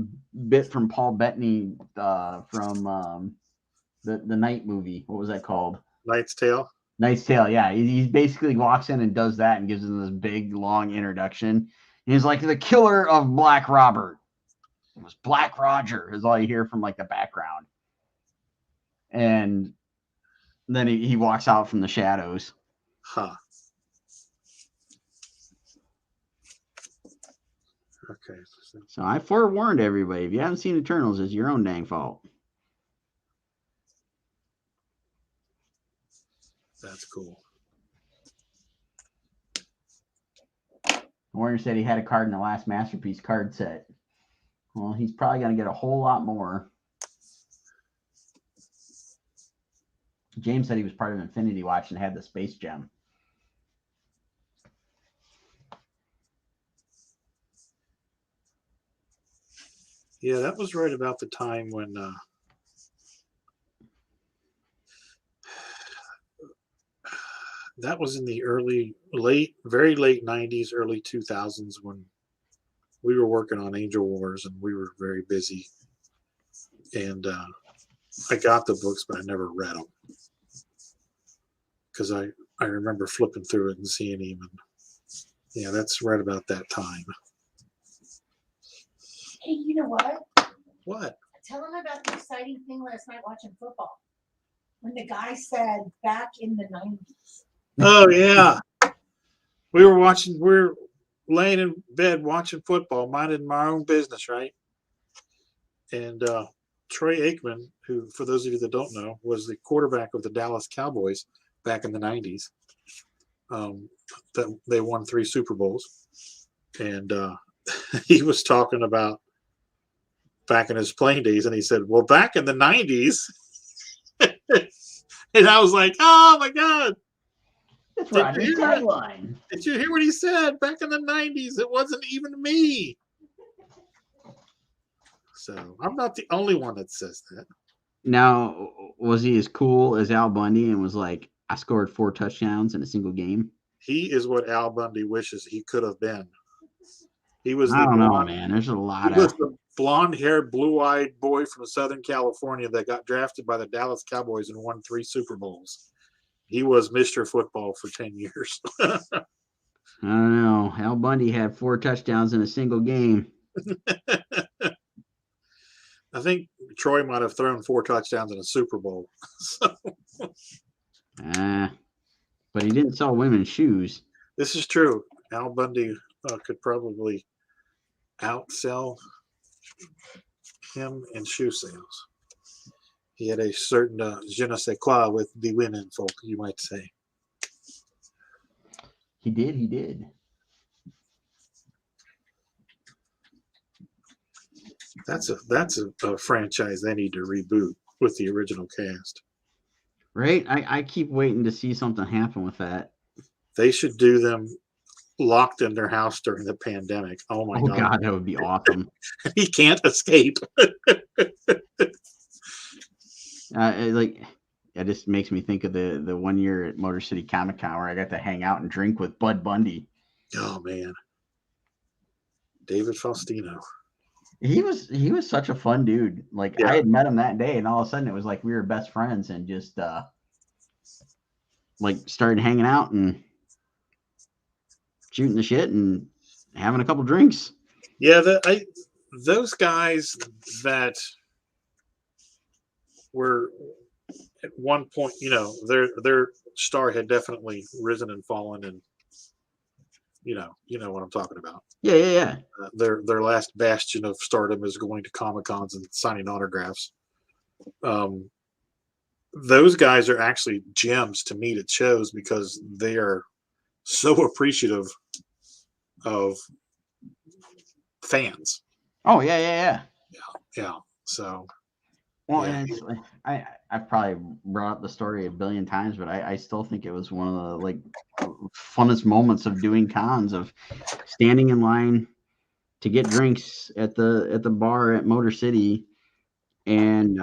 bit from Paul Bettany from the Night movie. What was that called? Knight's Tale. Knight's Tale. Yeah, he basically walks in and does that and gives him this big long introduction. And he's like, the killer of Black Robert. It was Black Roger. Is all you hear from like the background. And then he walks out from the shadows. Huh. Okay. So I forewarned everybody. If you haven't seen Eternals, it's your own dang fault. That's cool. Warner said he had a card in the last Masterpiece card set. Well, he's probably going to get a whole lot more. James said he was part of Infinity Watch and had the Space Gem. Yeah, that was right about the time when that was in the very late 90s, early 2000s when we were working on Angel Wars and we were very busy. And I got the books, but I never read them because I remember flipping through it and seeing him. And yeah, that's right about that time. Hey, you know what? What? Tell them about the exciting thing last night watching football. When the guy said back in the 90s. Oh, yeah. We were laying in bed watching football, minding my own business, right? And Troy Aikman, who, for those of you that don't know, was the quarterback of the Dallas Cowboys back in the 90s. They won 3 Super Bowls. And he was talking about back in his playing days, and he said, well, back in the 90s. And I was like, oh, my God. That's Rodney's tagline. Did you hear what he said? Back in the 90s, it wasn't even me. So I'm not the only one that says that. Now, was he as cool as Al Bundy and was like, I scored 4 touchdowns in a single game? He is what Al Bundy wishes he could have been. He was I don't know, man. There's a lot He was the blonde-haired, blue-eyed boy from Southern California that got drafted by the Dallas Cowboys and won 3 Super Bowls. He was Mr. Football for 10 years. I don't know. Al Bundy had 4 touchdowns in a single game. I think Troy might have thrown 4 touchdowns in a Super Bowl. But he didn't sell women's shoes. This is true. Al Bundy could probably outsell him in shoe sales. He had a certain je ne sais quoi with the women folk, you might say. He did. That's a franchise they need to reboot with the original cast. Right? I keep waiting to see something happen with that. They should do them locked in their house during the pandemic. Oh my God, that would be awesome. He can't escape. It just makes me think of the one year at Motor City Comic Con where I got to hang out and drink with Bud Bundy. Oh man, David Faustino. He was such a fun dude. Like, yeah. I had met him that day, and all of a sudden it was like we were best friends and just started hanging out and shooting the shit and having a couple drinks. Yeah, those guys that were at one point, their star had definitely risen and fallen, and you know what I'm talking about. Yeah. Their last bastion of stardom is going to Comic-Cons and signing autographs. Those guys are actually gems to meet at shows because they are so appreciative of fans. Oh, yeah. Yeah. So Well, Yeah. and it's like, I probably brought up the story a billion times, but I still think it was one of the like funnest moments of doing cons, of standing in line to get drinks at the bar at Motor City, and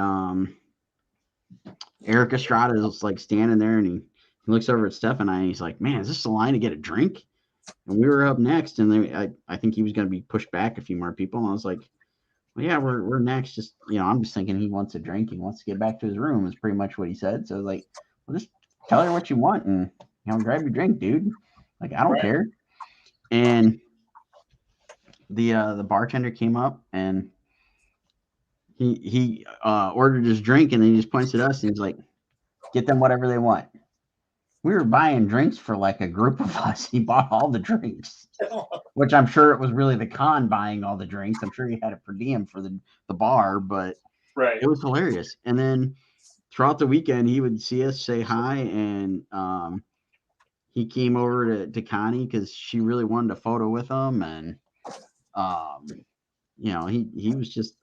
Eric Estrada is like standing there, and he looks over at Steph and I, and he's like, "Man, is this the line to get a drink?" And we were up next, and I think he was going to be pushed back a few more people, and I was like, well, yeah, we're next. Just, I'm just thinking he wants a drink. He wants to get back to his room is pretty much what he said. So like, well, just tell her what you want and grab your drink, dude. Like, I don't care. And the bartender came up and he ordered his drink, and then he just points at us and he's like, get them whatever they want. We were buying drinks for like a group of us. He bought all the drinks, which I'm sure it was really the con buying all the drinks. I'm sure he had it per diem for the bar, but Right. it was hilarious. And then throughout the weekend, he would see us, say hi, and he came over to Connie because she really wanted a photo with him, and he was just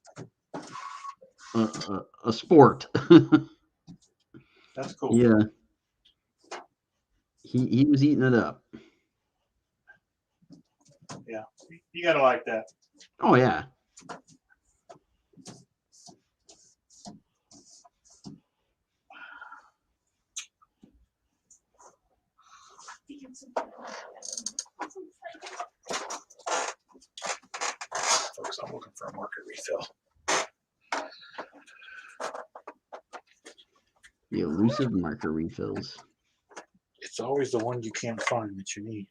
a sport. That's cool. Yeah, he was eating it up. Yeah, you gotta like that. Oh yeah. Folks, I'm looking for a market refill. The elusive marker refills. It's always the one you can't find that you need.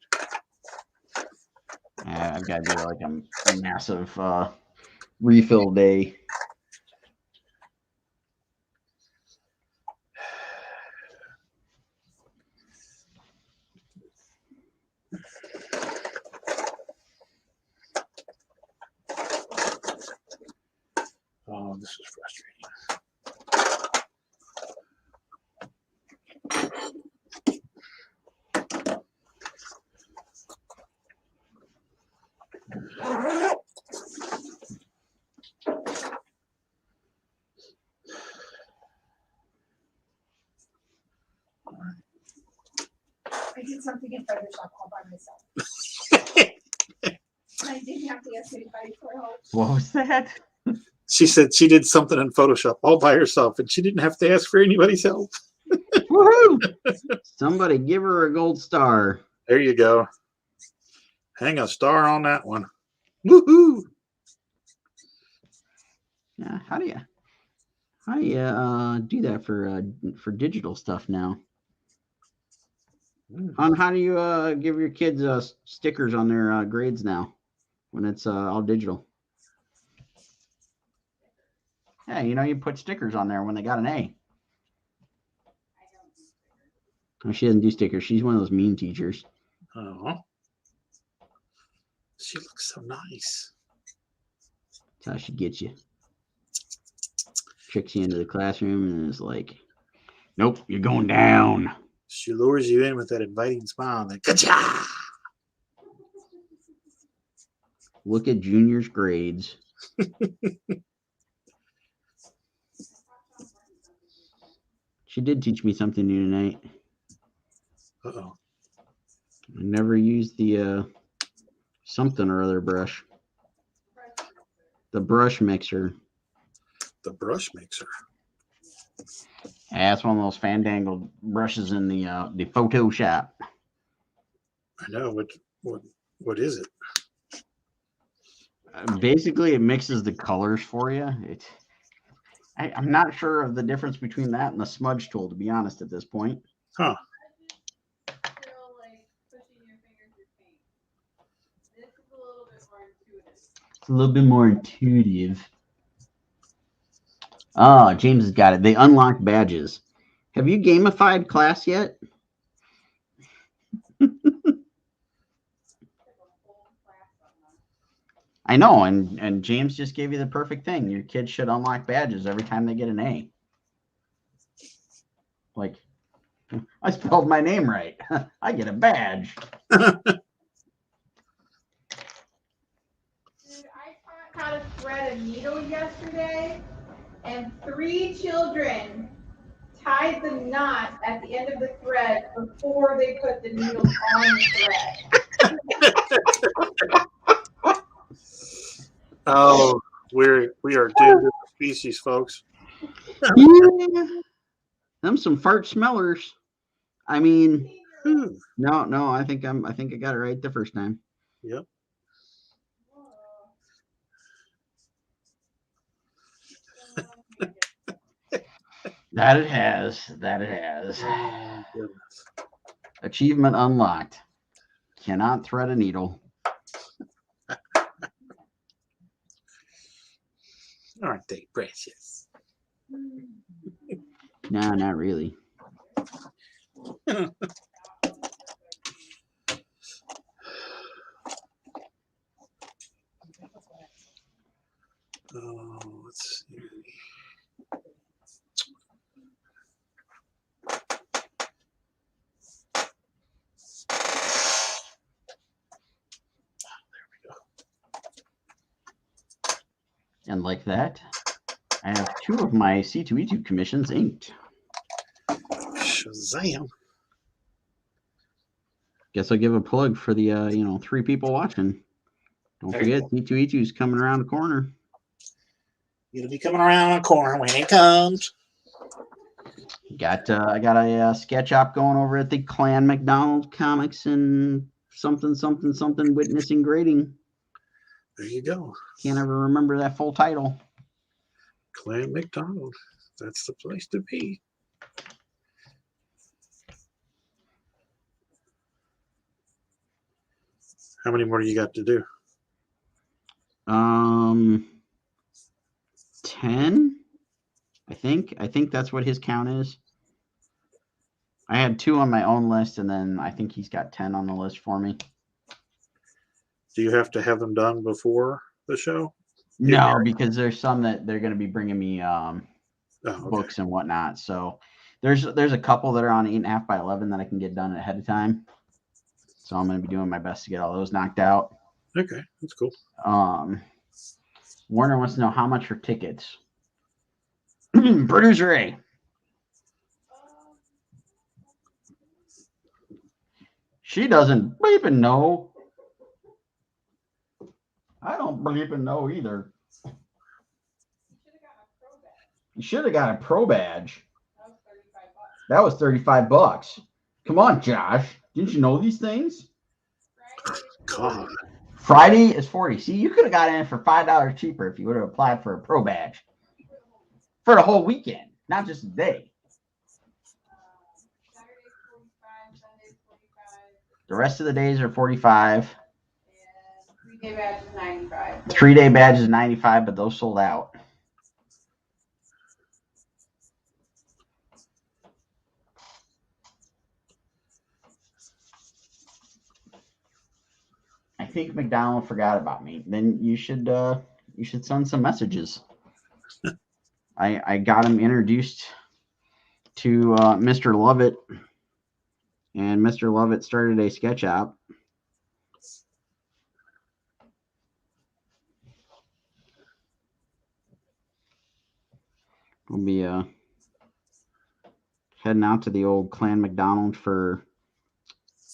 I've got to do like a massive refill day. Oh, this is frustrating. I did something in Photoshop all by myself. I didn't have to ask anybody for help. What was that? She said she did something in Photoshop all by herself, and she didn't have to ask for anybody's help. Woohoo! Somebody give her a gold star. There you go. Hang a star on that one. Woohoo! Yeah, how do you do that for digital stuff now? On how do you give your kids stickers on their grades now when it's all digital? Yeah, you put stickers on there when they got an A. Oh, she doesn't do stickers. She's one of those mean teachers. Oh, she looks so nice. That's how she gets you. Tricks you into the classroom and is like, nope, you're going down. She lures you in with that inviting smile and then ka-cha! Look at Junior's grades. She did teach me something new tonight. Uh-oh. I never used the something or other brush. The brush mixer. The brush mixer. Yeah, it's one of those fandangled brushes in the Photoshop. I know. What is it? Basically, it mixes the colors for you. I'm not sure of the difference between that and the smudge tool, to be honest, at this point. Huh. Feel like pushing your finger through paint. This is a little bit more intuitive. It's a little bit more intuitive. Oh, James has got it. They unlock badges. Have you gamified class yet? I know, and James just gave you the perfect thing. Your kids should unlock badges every time they get an A. Like, I spelled my name right. I get a badge. Dude, I taught how to thread a needle yesterday, and 3 children tied the knot at the end of the thread before they put the needle on the thread. Oh, we are doomed as a species, folks. Yeah. Them some fart smellers. I mean, no, I think I got it right the first time. Yep. That it has. Oh, goodness. Achievement unlocked. Cannot thread a needle. Aren't they precious? No, not really. Oh, let's see. And like that, I have 2 of my C2E2 commissions inked. Shazam. Guess I'll give a plug for the 3 people watching. Don't There you forget, C2E2 is coming around the corner. It'll be coming around the corner when it comes. I got a sketch op going over at the Clan McDonald Comics and something witnessing grading. There you go. Can't ever remember that full title. Clan McDonald. That's the place to be. How many more do you got to do? 10, I think. I think that's what his count is. I had 2 on my own list, and then I think he's got 10 on the list for me. Do you have to have them done before the show? No, because there's some that they're going to be bringing me Okay. books and whatnot. So there's a couple that are on 8.5 by 11 that I can get done ahead of time. So I'm going to be doing my best to get all those knocked out. Okay, that's cool. Warner wants to know how much for tickets. Producer A. She doesn't bleeping know. I don't bleeping know either. You should have got a pro badge. That was $35. Come on, Josh. Didn't you know these things? God. Friday is $40. See, you could have got in for $5 cheaper if you would have applied for a pro badge for the whole weekend, not just a day. The rest of the days are 45. 3-day badge is 95. 3-day badge is 95, but those sold out. I think McDonald forgot about me. Then you should send some messages. I got him introduced to Mr. Lovett, and Mr. Lovett started a sketch op. We'll be heading out to the old Clan McDonald for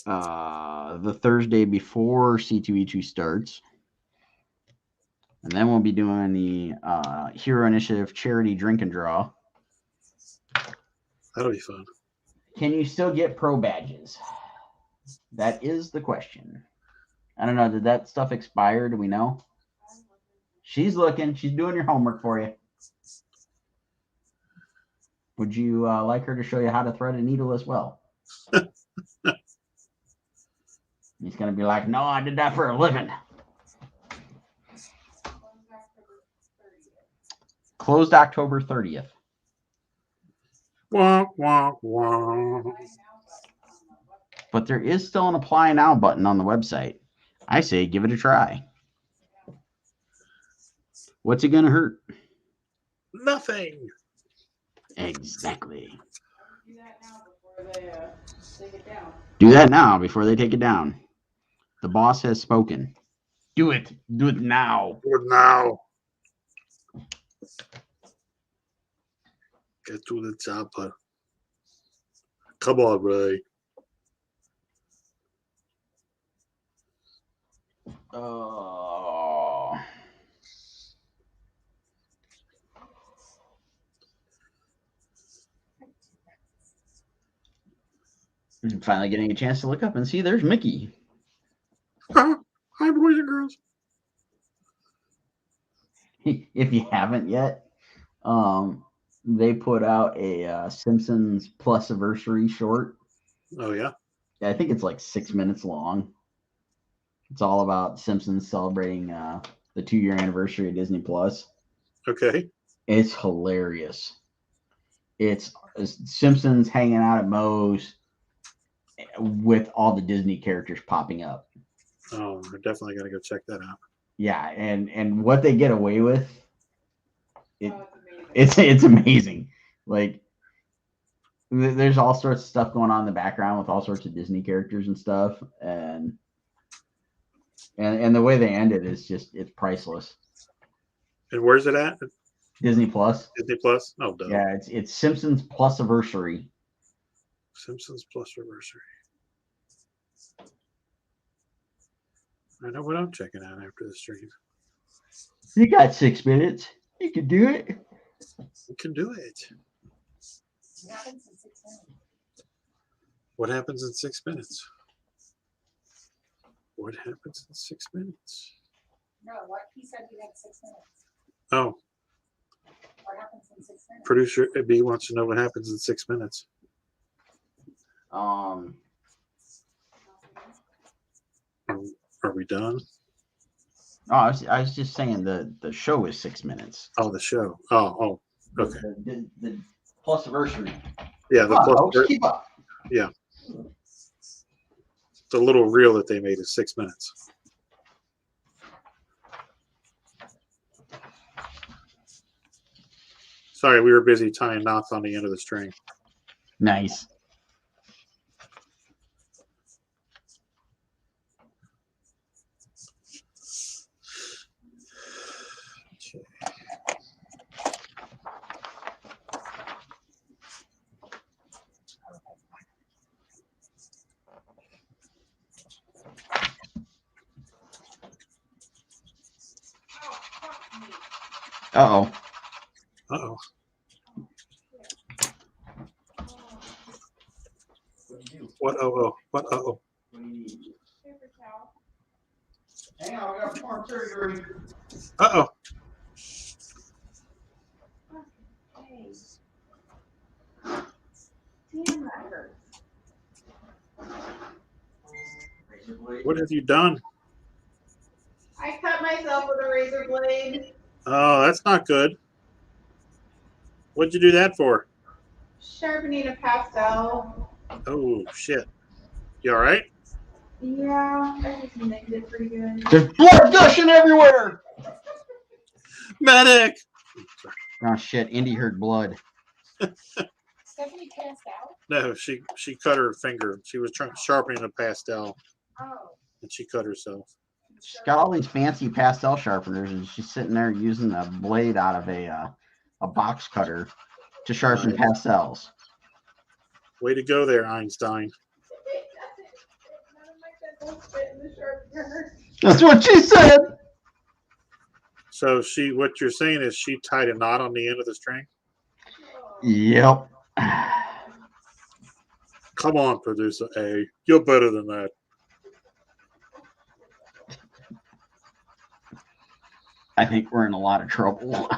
the Thursday before C2E2 starts. And then we'll be doing the Hero Initiative charity drink and draw. That'll be fun. Can you still get pro badges? That is the question. I don't know. Did that stuff expire? Do we know? She's looking. She's doing your homework for you. Would you like her to show you how to thread a needle as well? He's going to be like, no, I did that for a living. Closed October 30th. Wah, wah, wah. But there is still an apply now button on the website. I say give it a try. What's it going to hurt? Nothing. Exactly. Do that now before they take it down. Do that now before they take it down. The boss has spoken. Do it. Do it now. Good now. Get to the chopper. Come on, Ray. Oh. I'm finally getting a chance to look up and see there's Mickey. Hi, boys and girls. If you haven't yet, they put out a Simpsons Plus Anniversary short. Oh, yeah? I think it's like 6 minutes long. It's all about Simpsons celebrating the 2-year anniversary of Disney Plus. Okay. It's hilarious. It's Simpsons hanging out at Moe's with all the Disney characters popping up. Oh, I definitely got to go check that out. Yeah, and what they get away with, Oh, it's amazing. it's amazing. Like there's all sorts of stuff going on in the background with all sorts of Disney characters and stuff, and the way they end it is just it's priceless. And where's it at? Disney Plus. Disney Plus? Oh, duh. Yeah, it's Simpsons Plus Anniversary. Simpsons Plus Anniversary. I know what I'm checking out after the stream. You got 6 minutes. You can do it. We can do it. What happens in 6 minutes? What happens in 6 minutes? What happens in 6 minutes? No, what he said you had 6 minutes. Oh, What happens in 6 minutes? producer B wants to know what happens in 6 minutes. Um, Are we done? oh, I was just saying the show is 6 minutes. Oh, the show. Oh, okay. The Plus Anniversary. Yeah, the Come on, plus, folks, keep up. the little reel that they made is 6 minutes. Sorry, we were busy tying knots on the end of the string. Nice. Uh-oh. Uh-oh. What uh-oh? What uh-oh? Paper towel. Hang on, we got more surgery. Uh-oh. Hey. Damn, that hurts. What have you done? I cut myself with a razor blade. Oh, that's not good. What'd you do that for? Sharpening a pastel. Oh, shit. You all right? Yeah, I just nicked it pretty good. There's blood gushing everywhere. Medic! Oh shit, Indy heard blood. Stephanie passed out? No, she cut her finger. She was sharpening a pastel, Oh. and she cut herself. She's got all these fancy pastel sharpeners, and she's sitting there using a blade out of a box cutter to sharpen pastels. Way to go there, Einstein. None of my pencils fit in the sharpener. That's what she said. So what you're saying is she tied a knot on the end of the string? Yep. Come on, producer A. You're better than that. I think we're in a lot of trouble.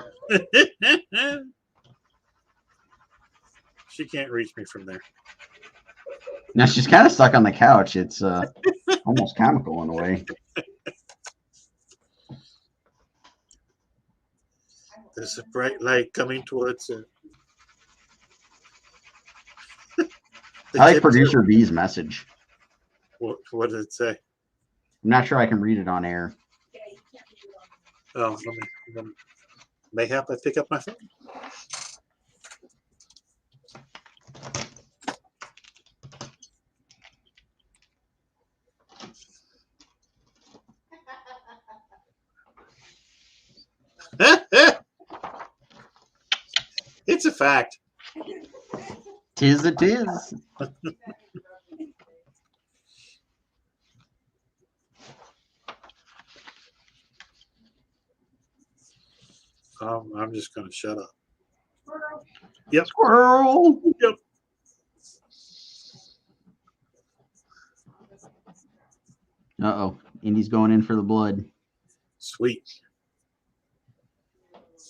She can't reach me from there. Now she's kind of stuck on the couch. It's almost comical in a way. There's a bright light coming towards it. I like producer B's message. What did it say? I'm not sure I can read it on air. Yeah, you can't do it on Oh, let me mayhap I pick up my phone. It's a fact. Tis it is. I'm just gonna shut up. Squirrel. Yep. Uh-oh. Indy's going in for the blood. Sweet.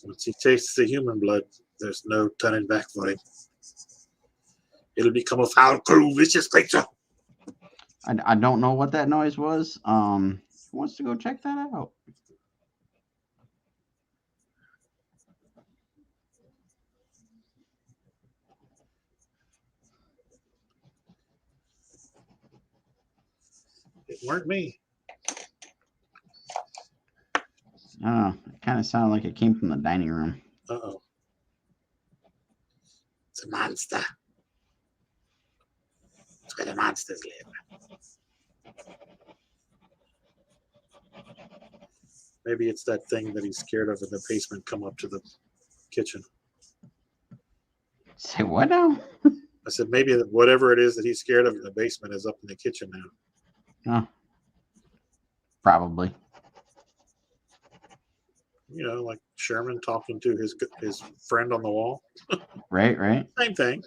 Once he tastes the human blood, there's no turning back for him. It'll become a foul, cruel, vicious creature. I don't know what that noise was. Who wants to go check that out? It weren't me. Oh, it kind of sounded like it came from the dining room. Uh-oh. It's a monster. It's where the monsters live. Maybe it's that thing that he's scared of in the basement come up to the kitchen. Say what now? I said maybe whatever it is that he's scared of in the basement is up in the kitchen now. Oh, probably. You know, like Sherman talking to his friend on the wall. Right. Same thing.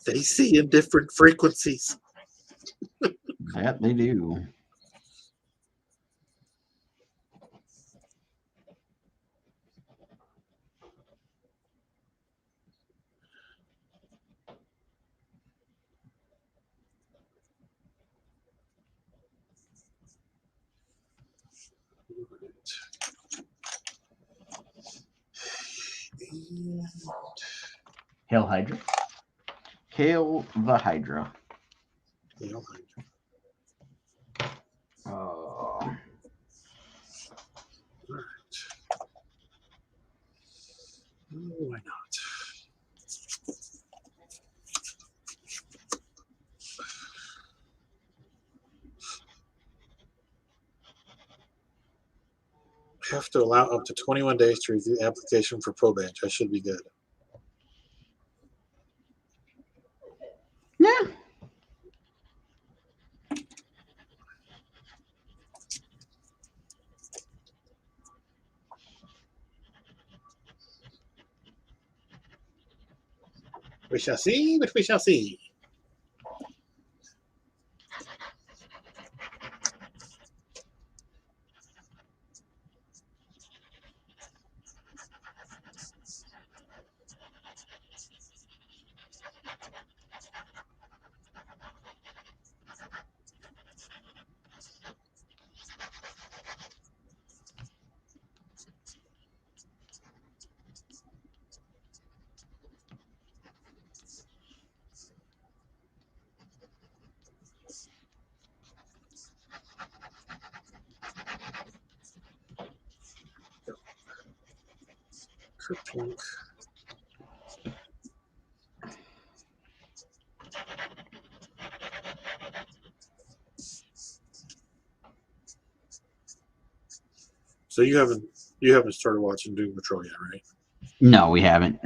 They see in different frequencies. That they do. Hail Hydra. Hail the Hydra. Oh. Why not? Have to allow up to 21 days to review application for probate. I should be good. Yeah. We shall see, but we shall see. Kerplunk. So you haven't started watching Doom Patrol yet, right? No, we haven't.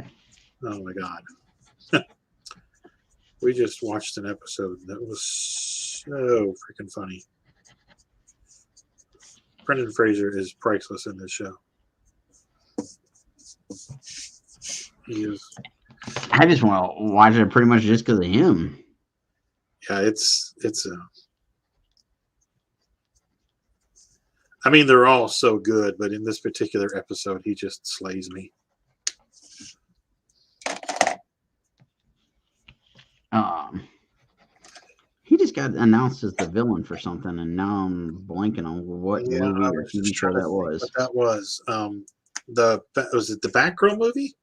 Oh my god. We just watched an episode that was so freaking funny. Brendan Fraser is priceless in this show. He is. I just want to watch it pretty much just because of him. Yeah, it's I mean, they're all so good, but in this particular episode, he just slays me. He just got announced as the villain for something, and now I'm blanking on what movie or TV show that was. What that was. Was it the Batgirl movie?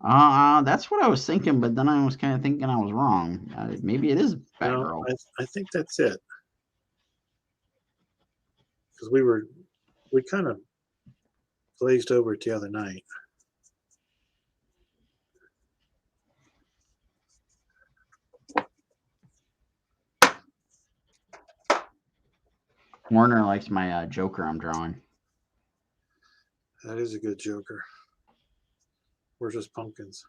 That's what I was thinking, but then I was kind of thinking I was wrong. Maybe it is Batgirl. No, I think that's it. Because we kind of glazed over it the other night. Warner likes my Joker I'm drawing. That is a good Joker. Where's his pumpkins?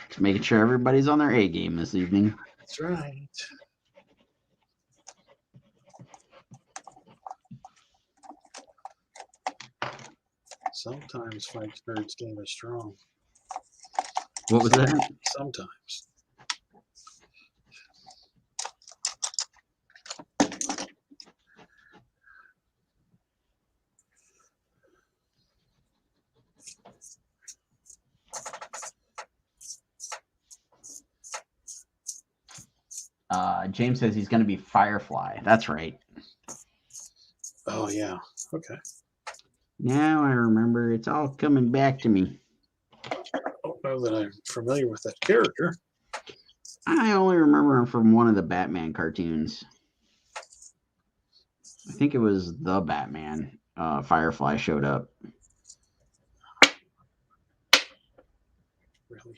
Just making sure everybody's on their A game this evening. That's right. Sometimes Frank's Nerds game is strong. What was that? Sometimes. James says he's going to be Firefly. That's right. Oh, yeah. Okay. Now I remember. It's all coming back to me. I don't know that I'm familiar with that character. I only remember him from one of the Batman cartoons. I think it was the Batman. Firefly showed up. Really?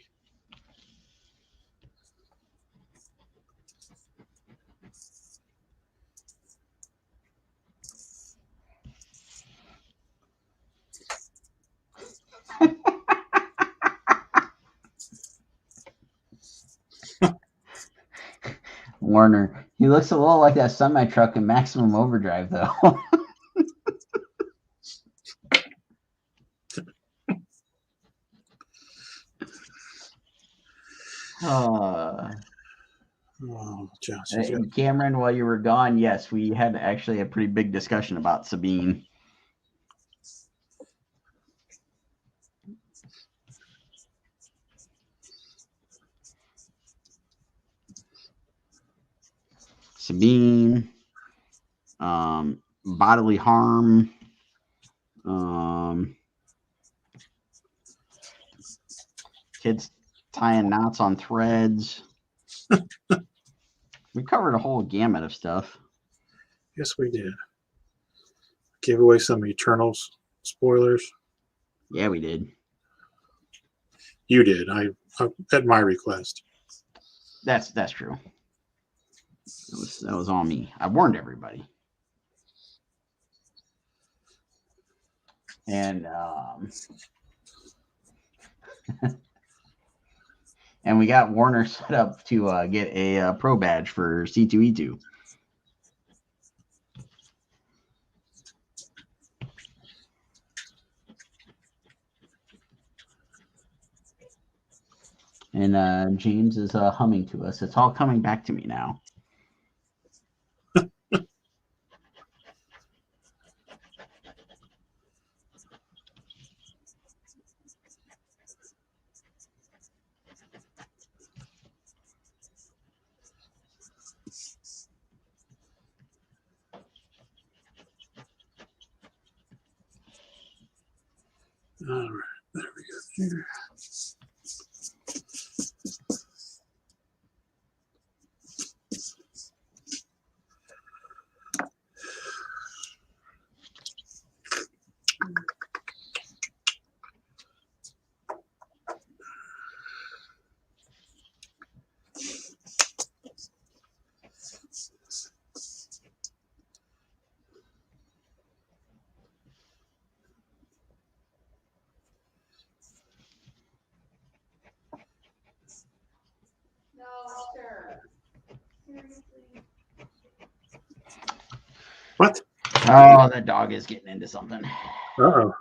Warner. He looks a little like that semi truck in Maximum Overdrive, though. Oh, Josh. Cameron, while you were gone, yes, we had actually a pretty big discussion about Sabine. Sabine, bodily harm, kids tying knots on threads. We covered a whole gamut of stuff. Yes, we did. Gave away some Eternals spoilers. Yeah, we did. You did. I at my request. That's true. That was on me. I warned everybody. And and we got Warner set up to get a pro badge for C2E2. And James is humming to us. It's all coming back to me now. All right, there we go. Here. No, sir. Seriously. What? Oh, that dog is getting into something. Uh-oh.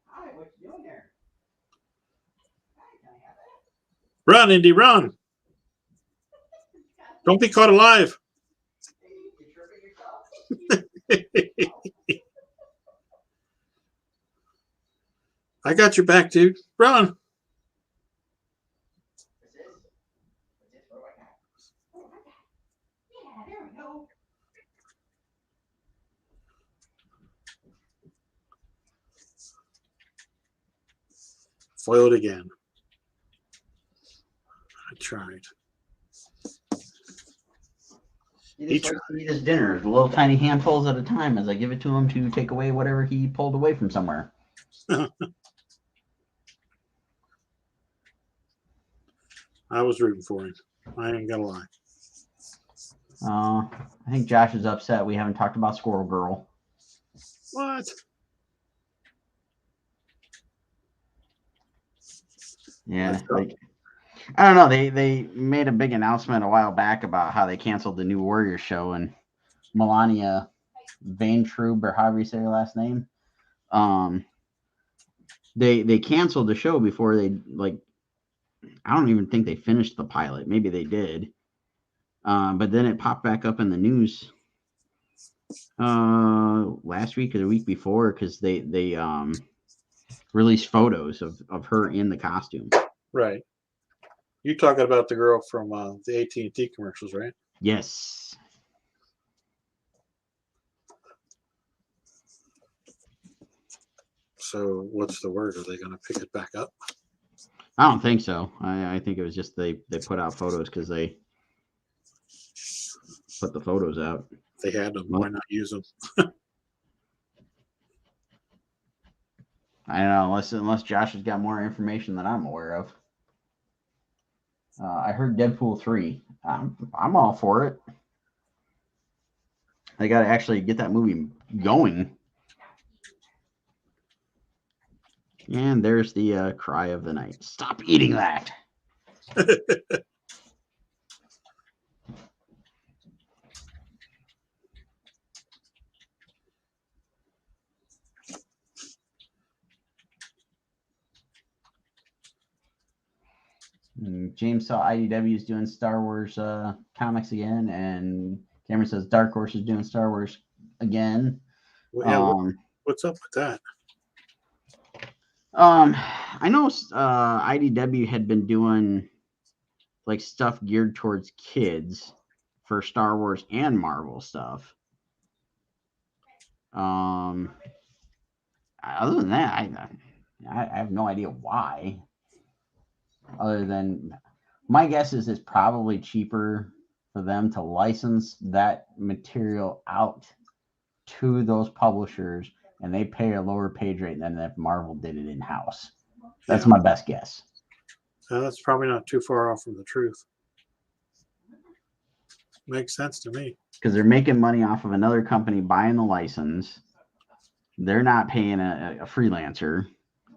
Hi, what you doing there? Run, Indy, run. Don't be caught alive. I got your back, dude. Run. Yeah, there we go. Foiled again. I tried. He just likes to eat his dinner, little tiny handfuls at a time, as I give it to him to take away whatever he pulled away from somewhere. I was rooting for him. I ain't gonna lie. I think Josh is upset we haven't talked about Squirrel Girl. What? Yeah, Let's go. like, I don't know. They made a big announcement a while back about how they canceled the New Warrior show, and Melania Vaintrub, or however you say her last name, they canceled the show before they, like, I don't even think they finished the pilot. Maybe they did, but then it popped back up in the news last week or the week before, because they released photos of her in the costume. Right. You talking about the girl from the AT&T commercials, right? Yes. So what's the word? Are they going to pick it back up? I don't think so. I think it was just they put out photos because they put the photos out. They had them. Why not use them? I don't know, unless Josh has got more information that I'm aware of. I heard Deadpool 3. I'm all for it. They got to actually get that movie going. And there's the cry of the night. Stop eating that. James saw IDW is doing Star Wars comics again, and Cameron says Darkhorse is doing Star Wars again. Well, yeah, what's up with that? I know IDW had been doing like stuff geared towards kids for Star Wars and Marvel stuff. Other than that, I have no idea why. Other than my guess is it's probably cheaper for them to license that material out to those publishers, and they pay a lower page rate than if Marvel did it in-house. That's my best guess. That's probably not too far off from the truth. Makes sense to me. Because they're making money off of another company buying the license. They're not paying a freelancer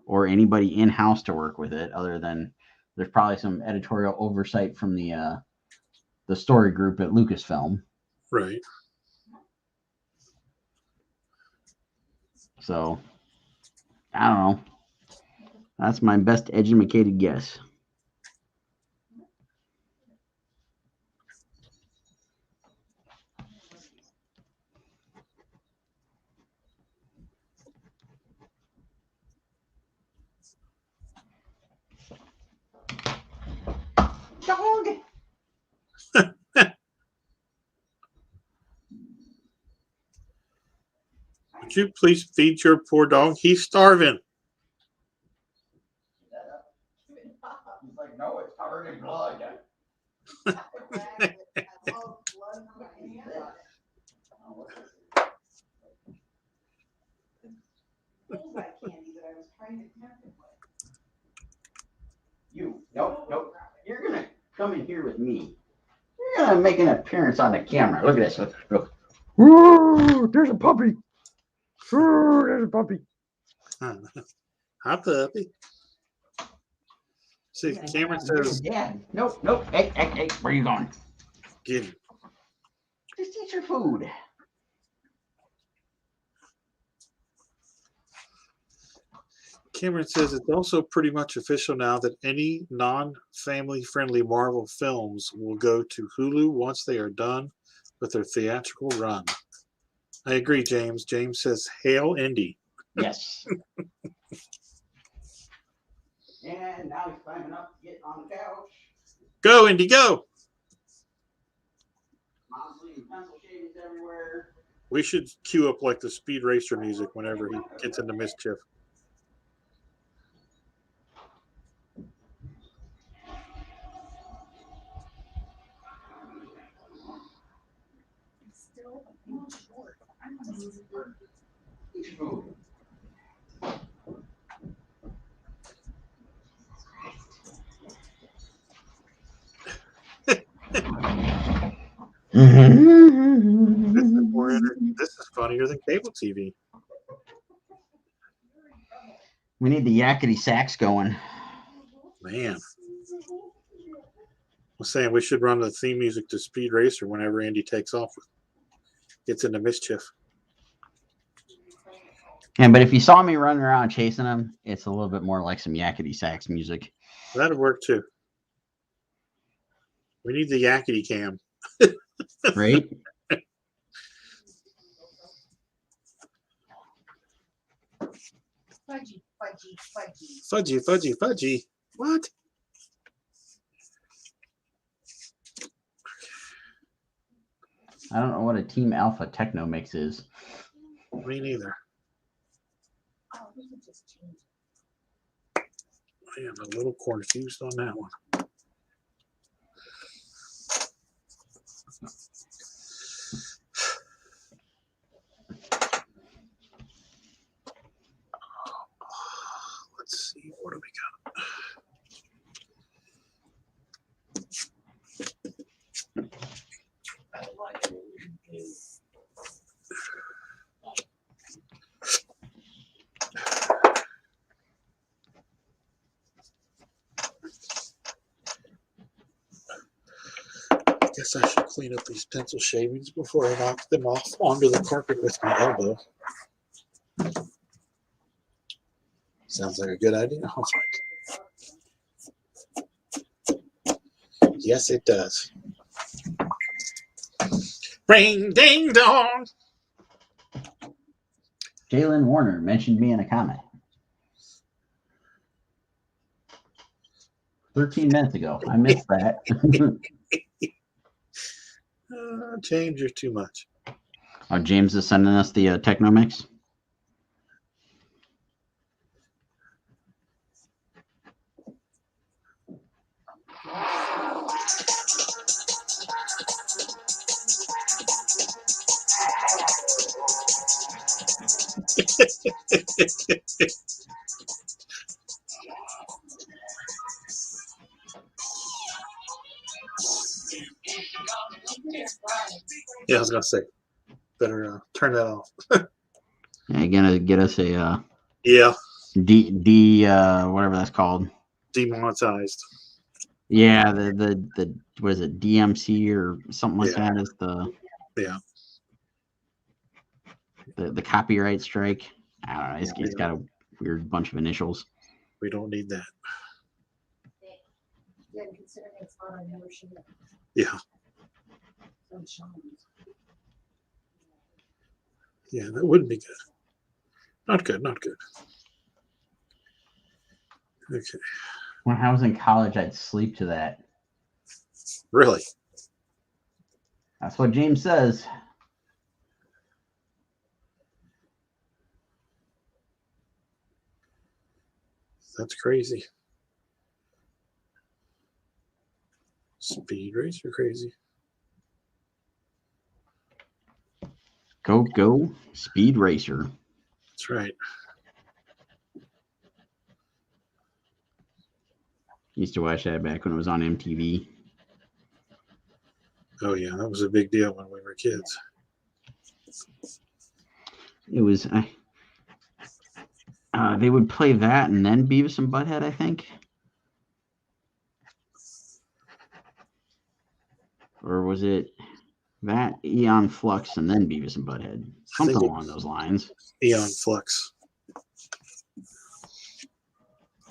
or anybody in-house to work with it, other than there's probably some editorial oversight from the story group at Lucasfilm. Right. So, I don't know. That's my best educated guess. Dog. Would you please feed your poor dog? He's starving. He's like, no, it's covered in blood. You, nope. You're gonna come in here with me. You're gonna make an appearance on the camera. Look at this. Look. Ooh, there's a puppy. Ooh, there's a puppy. Hi, puppy. See, Cameron says, Dad. Nope. Hey, where are you going? get him. Just eat your food. Cameron says it's also pretty much official now that any non-family friendly Marvel films will go to Hulu once they are done with their theatrical run. I agree, James. James says, hail Indy. Yes. And now he's climbing up to get on the couch. Go, Indy, go. Mom's leaving pencil shavings everywhere. We should cue up like the Speed Racer music whenever he gets into mischief. Still a bit short. I'm on this bird. Eat your food. This is funnier than cable TV. We need the yakety sax going. Man. I'm saying we should run the theme music to Speed Racer whenever Andy takes off. Gets into mischief. Yeah, but if you saw me running around chasing him, it's a little bit more like some yakety sax music. That'd work too. We need the yakety cam. Right? Fudgy, fudgy, fudgy. Fudgy, fudgy, fudgy. What? I don't know what a Team Alpha Techno Mix is. Me neither. Oh, we can just change it. I am a little confused on that one. Let's see, what do we got? I guess I should clean up these pencil shavings before I knock them off onto the carpet with my elbow. Sounds like a good idea. I'll try. Yes, it does. Ring ding dong. Jalen Warner mentioned me in a comment 13 minutes ago. I missed that. James, you're too much. Oh, James is sending us the Techno Mix. Yeah, I was gonna say, better turn that off. Yeah, gonna get us a Yeah, whatever that's called. demonetized. Yeah, the what is it, DMC or something like that is the the copyright strike. I don't know. It's got a weird bunch of initials. We don't need that. Yeah, considering it's on our membership. Yeah, on Sean's. yeah, that wouldn't be good. Not good, not good. Okay, When I was in college, I'd sleep to that. really? That's what James says. That's crazy. Speed Racer crazy. Go, Speed Racer. That's right. Used to watch that back when it was on MTV. Oh yeah, that was a big deal when we were kids. It was. They would play that and then Beavis and Butthead, I think. Or was it that, Eon Flux, and then Beavis and Butthead? Something along those lines. Eon Flux.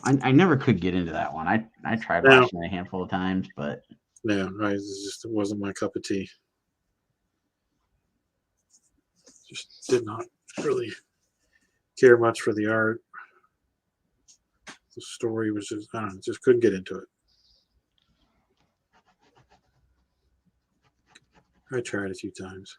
I never could get into that one. I tried watching it a handful of times, but No, right. It wasn't my cup of tea. Just did not really care much for the art. The story was just, I don't know, just couldn't get into it. I tried a few times.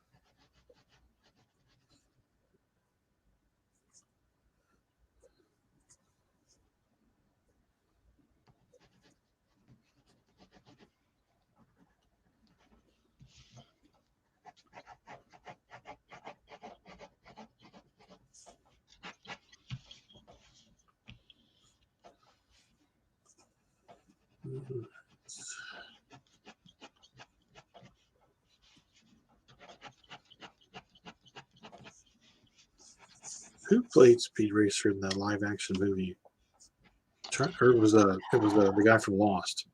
Who played Speed Racer in that live action movie? Or it was the guy from Lost.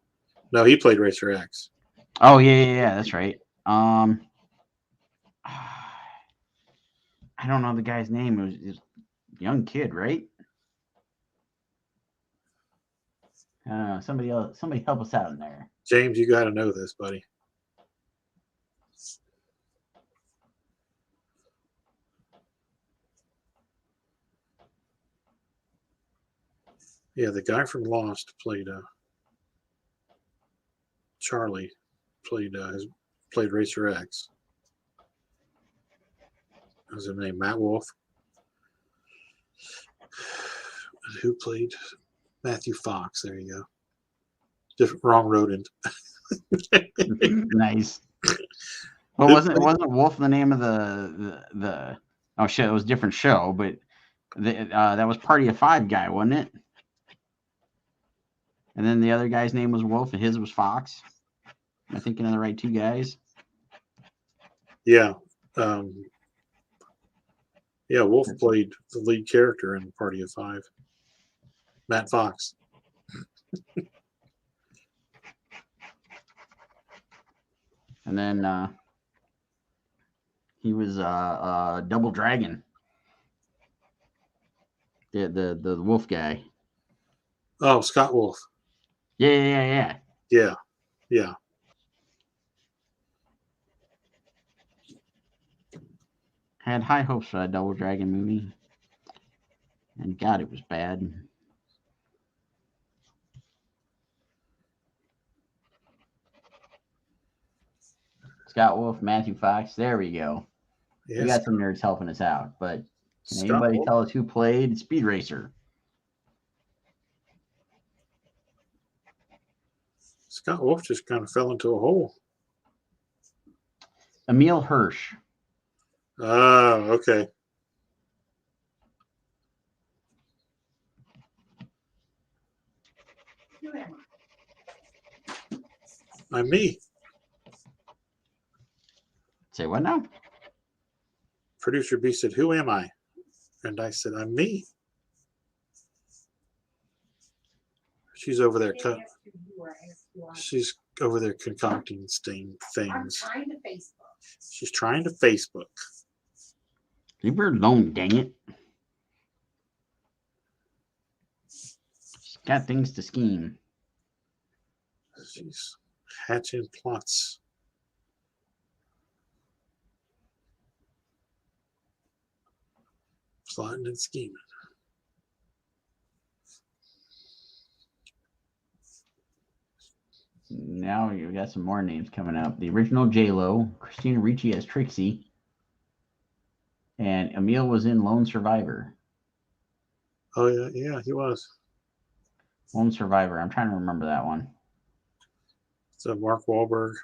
No, he played Racer X. Oh yeah, that's right. I don't know the guy's name. It was a young kid, right? Somebody else. Somebody help us out in there. James, you got to know this, buddy. Yeah, the guy from Lost played Charlie. Played Racer X. What was his name? Matt Wolf. Who played Matthew Fox? There you go. Wrong rodent. Nice. Well, wasn't Wolf the name of the? Oh shit! It was a different show, but that was Party of Five guy, wasn't it? And then the other guy's name was Wolf, and his was Fox. Am I thinking of the right two guys? Yeah. Yeah, Wolf played the lead character in Party of Five. Matt Fox. And then he was Double Dragon. The wolf guy. Oh, Scott Wolf. Yeah. Yeah. Had high hopes for that Double Dragon movie. And God, it was bad. Scott Wolf, Matthew Fox. There we go. Yes. We got some nerds helping us out. But can Scott anybody Wolf. tell us who played Speed Racer? Scott Wolf just kind of fell into a hole. Emil Hirsch. Oh, okay. Who am I'm me. Say what now? Producer B said, "Who am I?" And I said, "I'm me." She's over there. She's over there concocting I'm things. trying to Facebook. She's trying to Facebook. Leave her alone, dang it. She's got things to scheme. She's hatching plots. Plotting and scheming. Now you've got some more names coming up. The original J-Lo, Christina Ricci as Trixie, and Emil was in Lone Survivor. Oh yeah, he was. Lone Survivor. I'm trying to remember that one. So Mark Wahlberg.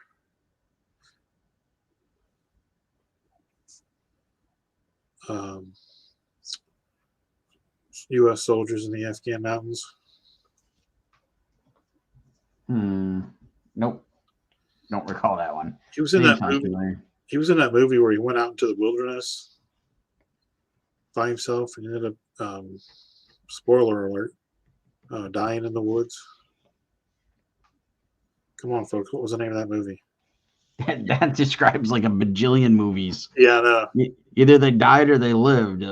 U.S. soldiers in the Afghan mountains. Nope. Don't recall that one. He was in Name that sounds movie. familiar. He was in that movie where he went out into the wilderness by himself and ended up, spoiler alert, dying in the woods. Come on, folks. What was the name of that movie? That describes like a bajillion movies. Yeah, no. Either they died or they lived. It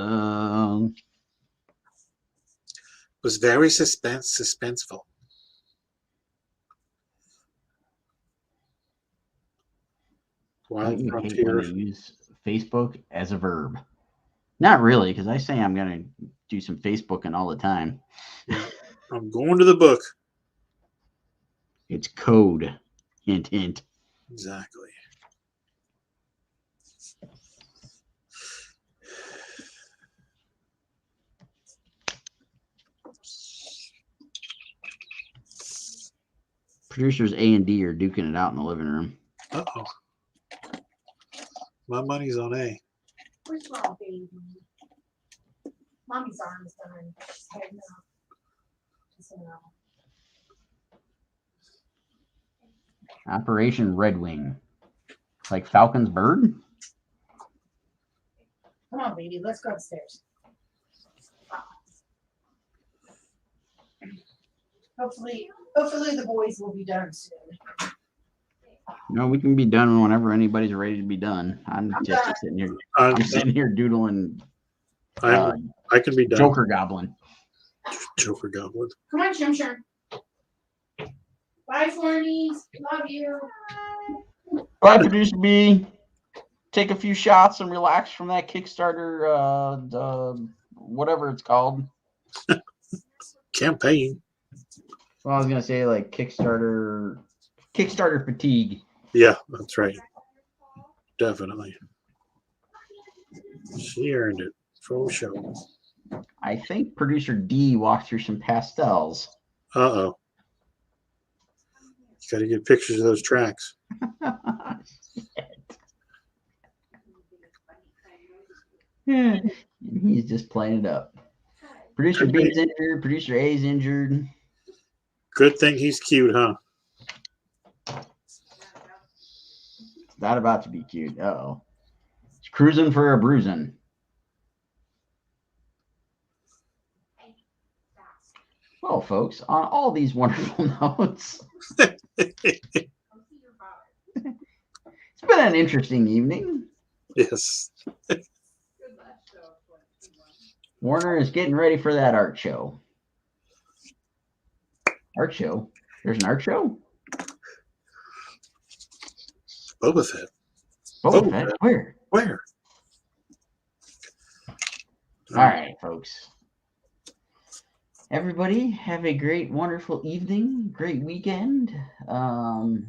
was very suspenseful. Don't Wild you hate when Frontier. they use Facebook as a verb? Not really, because I say I'm going to do some Facebooking all the time. Yeah. I'm going to the book. It's code. Hint, hint. Exactly. Producers A and D are duking it out in the living room. Uh-oh. My money's on A. Where's my baby? Mommy's arm's done. She's heading out. Just, Operation Red Wing. Like Falcon's bird? come on, baby. Let's go upstairs. Hopefully the boys will be done soon. No, we can be done whenever anybody's ready to be done. I'm just done. sitting here. I'm, I'm sitting here doodling I can be done. Joker Goblin. Joker Goblin. Come on, Shum Shum. Bye, Forney. Love you. Bye, producer B. Take a few shots and relax from that Kickstarter, whatever it's called. Campaign. Well, I was gonna say like Kickstarter fatigue. Yeah, that's right. Definitely. She earned it. Full show. I think producer D walked through some pastels. Uh-oh. Got to get pictures of those tracks. He's just playing it up. Producer B's injured. Producer A's injured. Good thing he's cute, huh? It's not about to be cute. Uh-oh. It's cruising for a bruising. Well, folks, on all these wonderful notes, it's been an interesting evening. Yes. Warner is getting ready for that art show. Art show? There's an art show? Boba Fett. Boba Fett? Where? Where? All right, folks. Everybody, have a great, wonderful evening, great weekend. Rodney,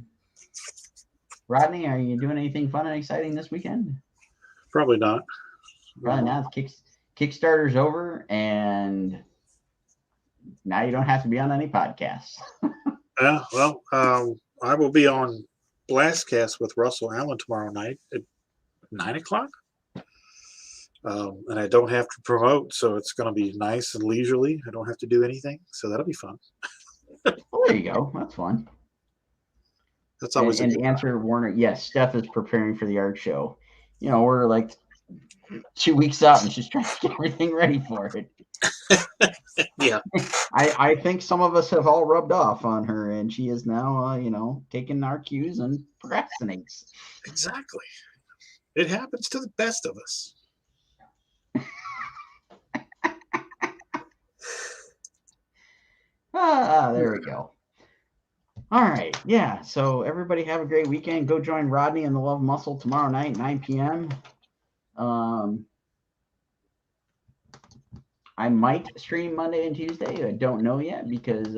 are you doing anything fun and exciting this weekend? Probably not. Probably not. Kickstarter's over, and now you don't have to be on any podcasts. Yeah, well, I will be on Blastcast with Russell Allen tomorrow night at 9 o'clock. And I don't have to promote, so it's going to be nice and leisurely. I don't have to do anything, so that'll be fun. Well, there you go. That's fun. That's always and a good to answer Warner, yes, Steph is preparing for the art show. You know, we're like 2 weeks out, and she's trying to get everything ready for it. Yeah. I think some of us have all rubbed off on her, and she is now, taking our cues and procrastinates. Exactly. It happens to the best of us. There we go. All right. Yeah. So everybody have a great weekend. Go join Rodney and the Love Muscle tomorrow night, 9 p.m. I might stream Monday and Tuesday. I don't know yet because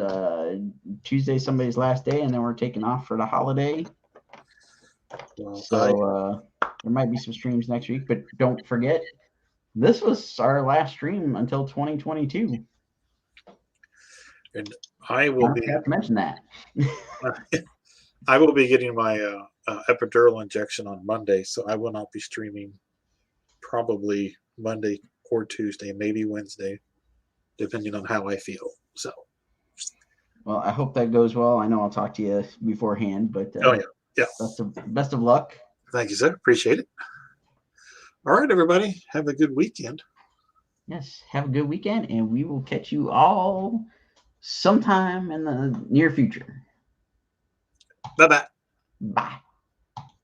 Tuesday's somebody's last day, and then we're taking off for the holiday. Well, So there might be some streams next week, but don't forget, this was our last stream until 2022. and I will be. forgot to mention that. I will be getting my epidural injection on Monday, so I will not be streaming probably Monday or Tuesday, maybe Wednesday, depending on how I feel. So, Well, I hope that goes well. I know I'll talk to you beforehand, but yeah. Best of luck. Thank you, sir. Appreciate it. All right, everybody. Have a good weekend. Yes, have a good weekend, and we will catch you all sometime in the near future. Bye-bye. Bye.